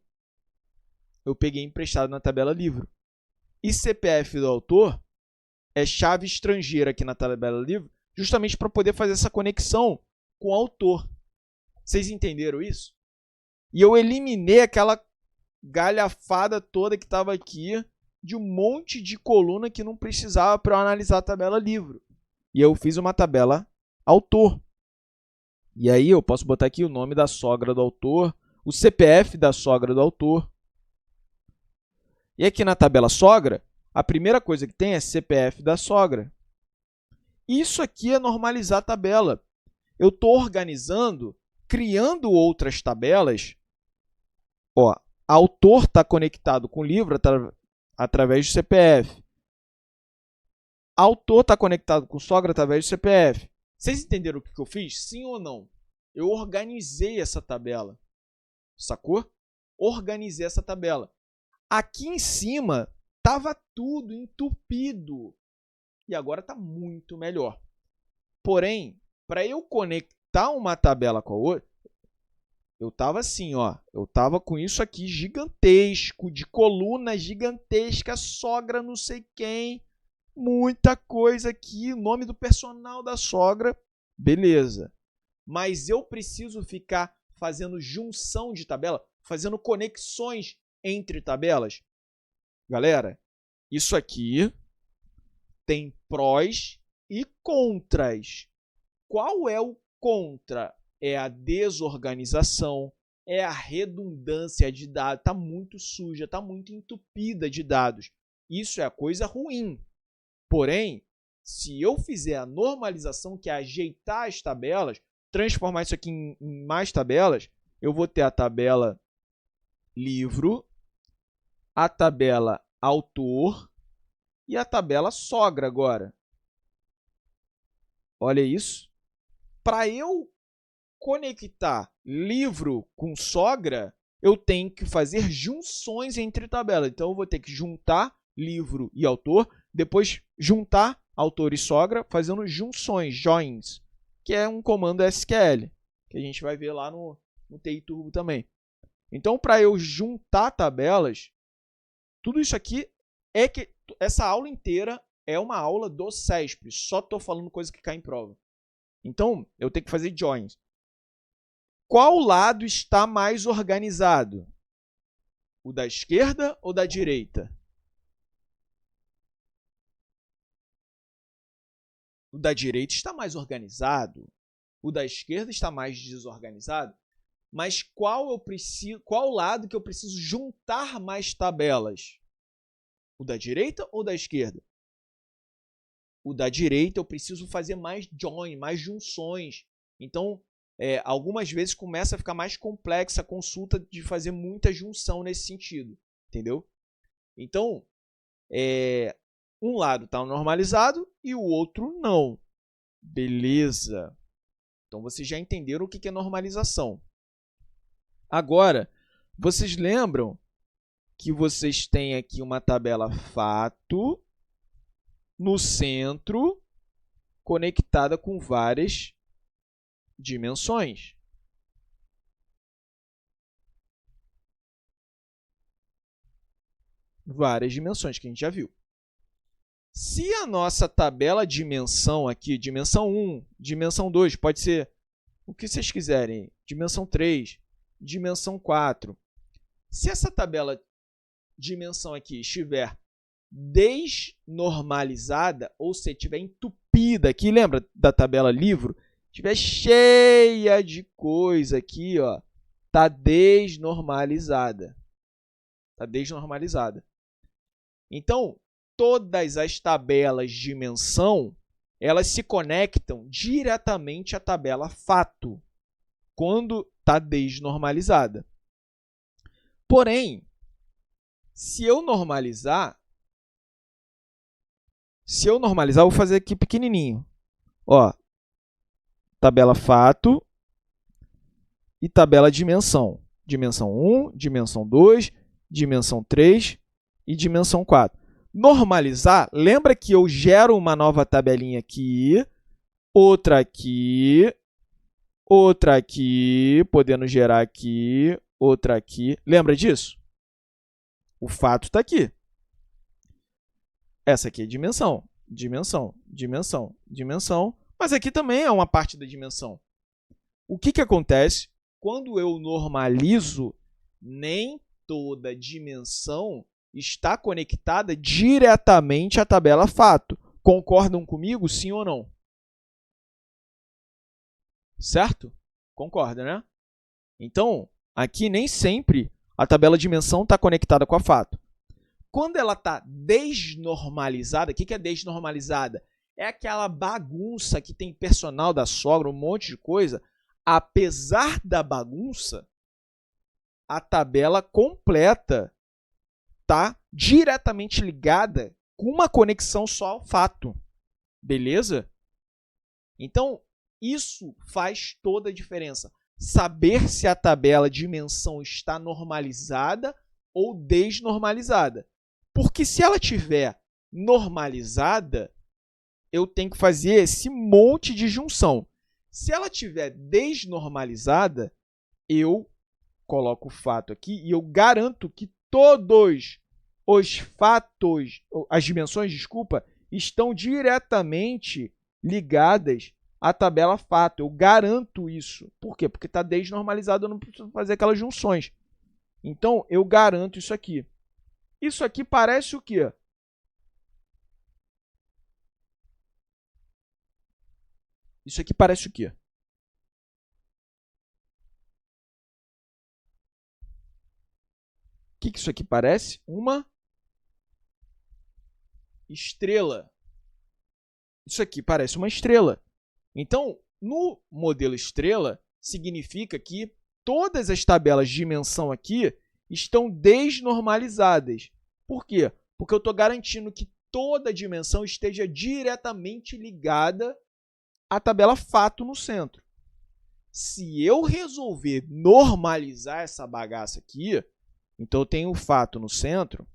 Eu peguei emprestado na tabela livro. E CPF do autor é chave estrangeira aqui na tabela livro, justamente para poder fazer essa conexão com o autor. Vocês entenderam isso? E eu eliminei aquela galhafada toda que estava aqui de um monte de coluna que não precisava para eu analisar a tabela livro. E eu fiz uma tabela autor. E aí eu posso botar aqui o nome da sogra do autor, o CPF da sogra do autor. E aqui na tabela sogra, a primeira coisa que tem é CPF da sogra. Isso aqui é normalizar a tabela. Eu estou organizando, criando outras tabelas. Ó, autor está conectado com o livro através do CPF. Autor está conectado com sogra através do CPF. Vocês entenderam o que eu fiz? Sim ou não? Eu organizei essa tabela. Sacou? Organizei essa tabela. Aqui em cima estava tudo entupido. E agora está muito melhor. Porém, para eu conectar uma tabela com a outra, eu estava assim, ó. Eu estava com isso aqui gigantesco, de coluna gigantesca, sogra não sei quem, muita coisa aqui, nome do personal da sogra, beleza. Mas eu preciso ficar fazendo junção de tabela, fazendo conexões entre tabelas. Galera, isso aqui tem prós e contras. Qual é o contra? É a desorganização, é a redundância de dados. Está muito suja, está muito entupida de dados. Isso é a coisa ruim. Porém, se eu fizer a normalização, que é ajeitar as tabelas, transformar isso aqui em mais tabelas, eu vou ter a tabela livro, a tabela autor e a tabela sogra agora. Olha isso. Para eu conectar livro com sogra, eu tenho que fazer junções entre tabelas. Então, eu vou ter que juntar livro e autor, depois juntar autor e sogra, fazendo junções, joins, que é um comando SQL, que a gente vai ver lá no TI Turbo também. Então, para eu juntar tabelas, tudo isso aqui é que essa aula inteira é uma aula do CESP, só estou falando coisa que cai em prova. Então, eu tenho que fazer joins. Qual lado está mais organizado? O da esquerda ou da direita? O da direita está mais organizado. O da esquerda está mais desorganizado. Mas qual lado que eu preciso juntar mais tabelas? O da direita ou da esquerda? O da direita eu preciso fazer mais join, mais junções. Então, algumas vezes começa a ficar mais complexa a consulta de fazer muita junção nesse sentido. Entendeu? Então, um lado está normalizado e o outro não. Beleza. Então, vocês já entenderam o que é normalização. Agora, vocês lembram que vocês têm aqui uma tabela fato no centro, conectada com várias dimensões. Várias dimensões que a gente já viu. Se a nossa tabela dimensão aqui, dimensão 1, dimensão 2, pode ser o que vocês quiserem, dimensão 3, dimensão 4. Se essa tabela dimensão aqui estiver desnormalizada, ou se estiver entupida aqui, lembra da tabela livro? Estiver cheia de coisa aqui, ó, está desnormalizada. Está desnormalizada. Então, todas as tabelas de dimensão, elas se conectam diretamente à tabela fato, quando está desnormalizada. Porém, se eu normalizar, vou fazer aqui pequenininho. Ó, tabela fato e tabela dimensão. Dimensão 1, dimensão 2, dimensão 3 e dimensão 4. Normalizar, lembra que eu gero uma nova tabelinha aqui, outra aqui, podendo gerar aqui, outra aqui. Lembra disso? O fato está aqui. Essa aqui é dimensão, dimensão, dimensão, dimensão, mas aqui também é uma parte da dimensão. O que acontece? Quando eu normalizo, nem toda dimensão está conectada diretamente à tabela fato. Concordam comigo, sim ou não? Certo? Concorda, né? Então, aqui nem sempre a tabela dimensão está conectada com a fato. Quando ela está desnormalizada, o que é desnormalizada? É aquela bagunça que tem personal da sogra, um monte de coisa. Apesar da bagunça, a tabela completa está diretamente ligada com uma conexão só ao fato. Beleza? Então, isso faz toda a diferença. Saber se a tabela de dimensão está normalizada ou desnormalizada. Porque se ela estiver normalizada, eu tenho que fazer esse monte de junção. Se ela estiver desnormalizada, eu coloco o fato aqui e eu garanto que todos os fatos, as dimensões, desculpa, estão diretamente ligadas à tabela fato. Eu garanto isso. Por quê? Porque está desnormalizado, eu não preciso fazer aquelas junções. Então, eu garanto isso aqui. Isso aqui parece o quê? Isso aqui parece o quê? O que isso aqui parece? Uma estrela. Isso aqui parece uma estrela. Então, no modelo estrela, significa que todas as tabelas de dimensão aqui estão desnormalizadas. Por quê? Porque eu estou garantindo que toda dimensão esteja diretamente ligada à tabela fato no centro. Se eu resolver normalizar essa bagaça aqui, então eu tenho o fato no centro,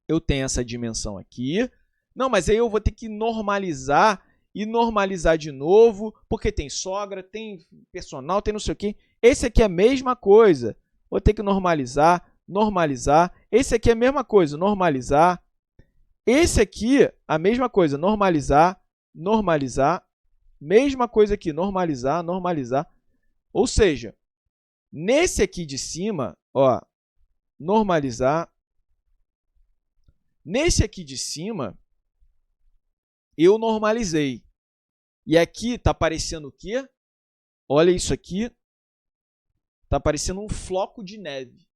eu tenho essa dimensão aqui. Não, mas aí eu vou ter que normalizar e normalizar de novo, porque tem sogra, tem personal, tem não sei o quê. Esse aqui é a mesma coisa. Vou ter que normalizar, normalizar. Esse aqui é a mesma coisa, normalizar. Esse aqui, a mesma coisa, normalizar, normalizar. Mesma coisa aqui, normalizar, normalizar. Ou seja, nesse aqui de cima, ó, normalizar. Nesse aqui de cima, eu normalizei. E aqui está aparecendo o quê? Olha isso aqui. Está aparecendo um floco de neve.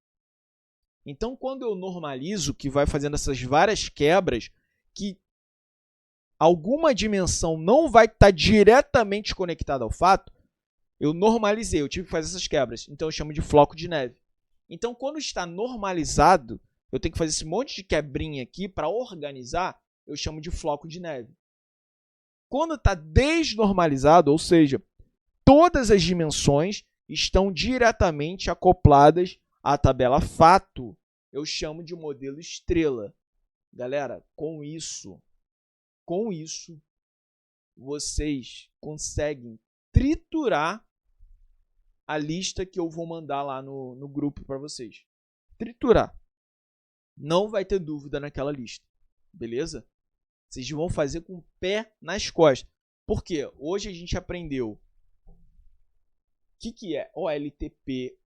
Então, quando eu normalizo, que vai fazendo essas várias quebras, que alguma dimensão não vai estar diretamente conectada ao fato, eu normalizei, eu tive que fazer essas quebras. Então, eu chamo de floco de neve. Então, quando está normalizado, eu tenho que fazer esse monte de quebrinha aqui para organizar, eu chamo de floco de neve. Quando está desnormalizado, ou seja, todas as dimensões estão diretamente acopladas à tabela fato, eu chamo de modelo estrela. Galera, com isso, vocês conseguem triturar a lista que eu vou mandar lá no grupo para vocês. Triturar. Não vai ter dúvida naquela lista. Beleza? Vocês vão fazer com o pé nas costas. Por quê? Hoje a gente aprendeu o que é OLTP,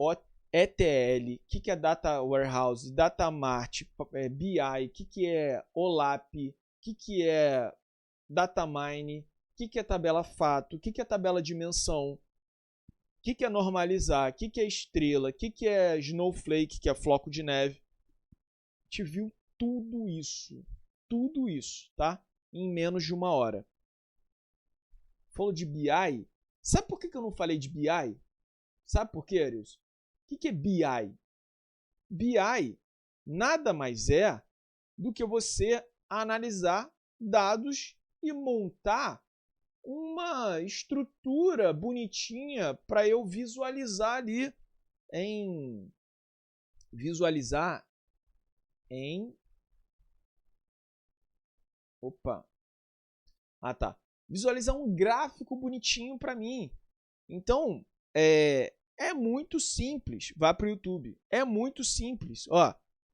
ETL, o que é Data Warehouse, Data Mart, BI, o que é OLAP, o que é Data Mine, o que é tabela fato, o que é tabela dimensão, o que é normalizar, o que é estrela, o que é Snowflake, que é floco de neve. A gente viu tudo isso, tá? Em menos de 1 hora. Falou de BI. Sabe por que eu não falei de BI? Sabe por quê, Arius? O que é BI? BI nada mais é do que você analisar dados e montar uma estrutura bonitinha para eu visualizar ali em visualizar um gráfico bonitinho para mim. Então, é muito simples. Vá para o YouTube. É muito simples. Ó,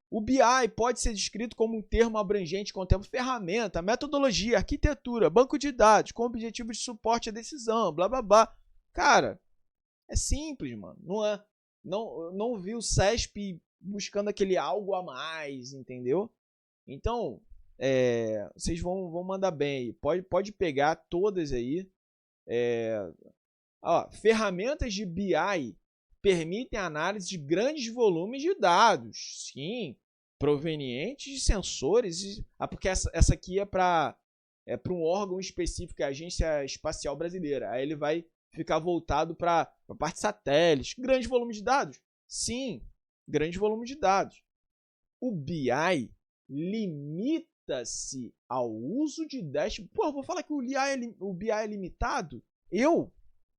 o BI pode ser descrito como um termo abrangente que contempla ferramenta, metodologia, arquitetura, banco de dados, com objetivo de suporte à decisão, blá blá blá. Cara, é simples, mano. Não vi o CESP buscando aquele algo a mais, entendeu? Então, vocês vão mandar bem aí. Pode pegar todas aí. Ferramentas de BI permitem a análise de grandes volumes de dados, sim, provenientes de sensores. Porque essa aqui é para um órgão específico, a Agência Espacial Brasileira. Aí ele vai ficar voltado para a parte de satélites. Grande volume de dados? Sim, grande volume de dados. O BI limita-se ao uso de dashboard. Pô, vou falar que o BI é limitado?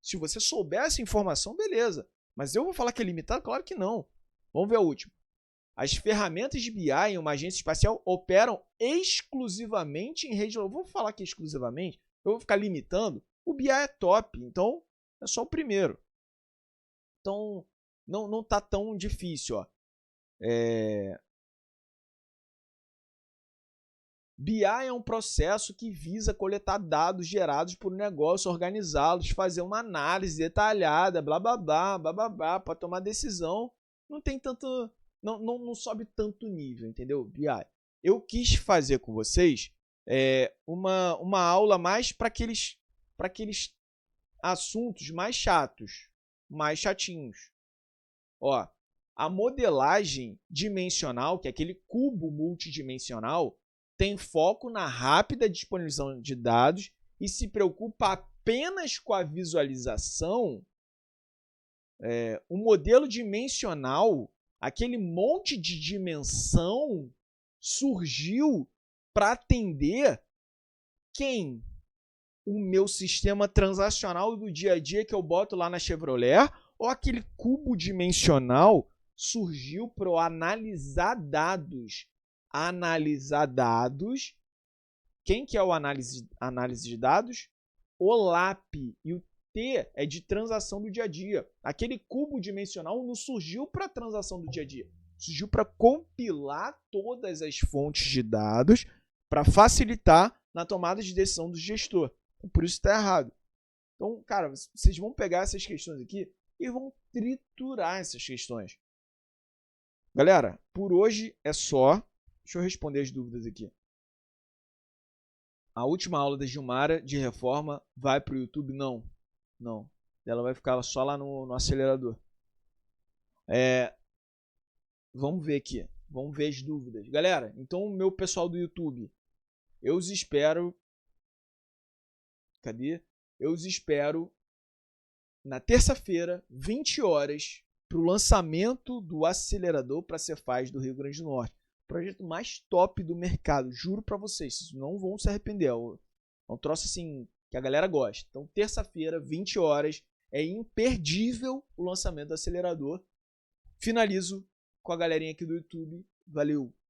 Se você souber essa informação, beleza. Mas eu vou falar que é limitado? Claro que não. Vamos ver a última. As ferramentas de BI em uma agência espacial operam exclusivamente em rede local. Vou falar que exclusivamente, eu vou ficar limitando. O BI é top, então é só o primeiro. Então, não tá tão difícil. Ó. BI é um processo que visa coletar dados gerados por um negócio, organizá-los, fazer uma análise detalhada, blá blá blá, blá blá blá, para tomar decisão. Não tem tanto, não sobe tanto nível, entendeu? BI. Eu quis fazer com vocês uma aula mais para aqueles assuntos mais chatos, mais chatinhos. Ó, a modelagem dimensional, que é aquele cubo multidimensional, tem foco na rápida disponibilização de dados e se preocupa apenas com a visualização. O modelo dimensional, aquele monte de dimensão, surgiu para atender quem? O meu sistema transacional do dia a dia que eu boto lá na Chevrolet, ou aquele cubo dimensional surgiu para eu analisar dados. Quem que é o análise de dados? OLAP. E o T é de transação do dia a dia. Aquele cubo dimensional não surgiu para transação do dia a dia. Surgiu para compilar todas as fontes de dados para facilitar na tomada de decisão do gestor. Por isso está errado. Então, cara, vocês vão pegar essas questões aqui e vão triturar essas questões. Galera, por hoje é só. Deixa eu responder as dúvidas aqui. A última aula da Gilmara de reforma vai para o YouTube? Não. Ela vai ficar só lá no acelerador. Vamos ver aqui. Vamos ver as dúvidas. Galera, então, meu pessoal do YouTube, eu os espero. Cadê? Eu os espero na terça-feira, 20 horas, para o lançamento do acelerador para Cefaz do Rio Grande do Norte. Projeto mais top do mercado, juro para vocês, vocês não vão se arrepender. É um troço assim que a galera gosta. Então, terça-feira, 20 horas, é imperdível o lançamento do acelerador. Finalizo com a galerinha aqui do YouTube. Valeu!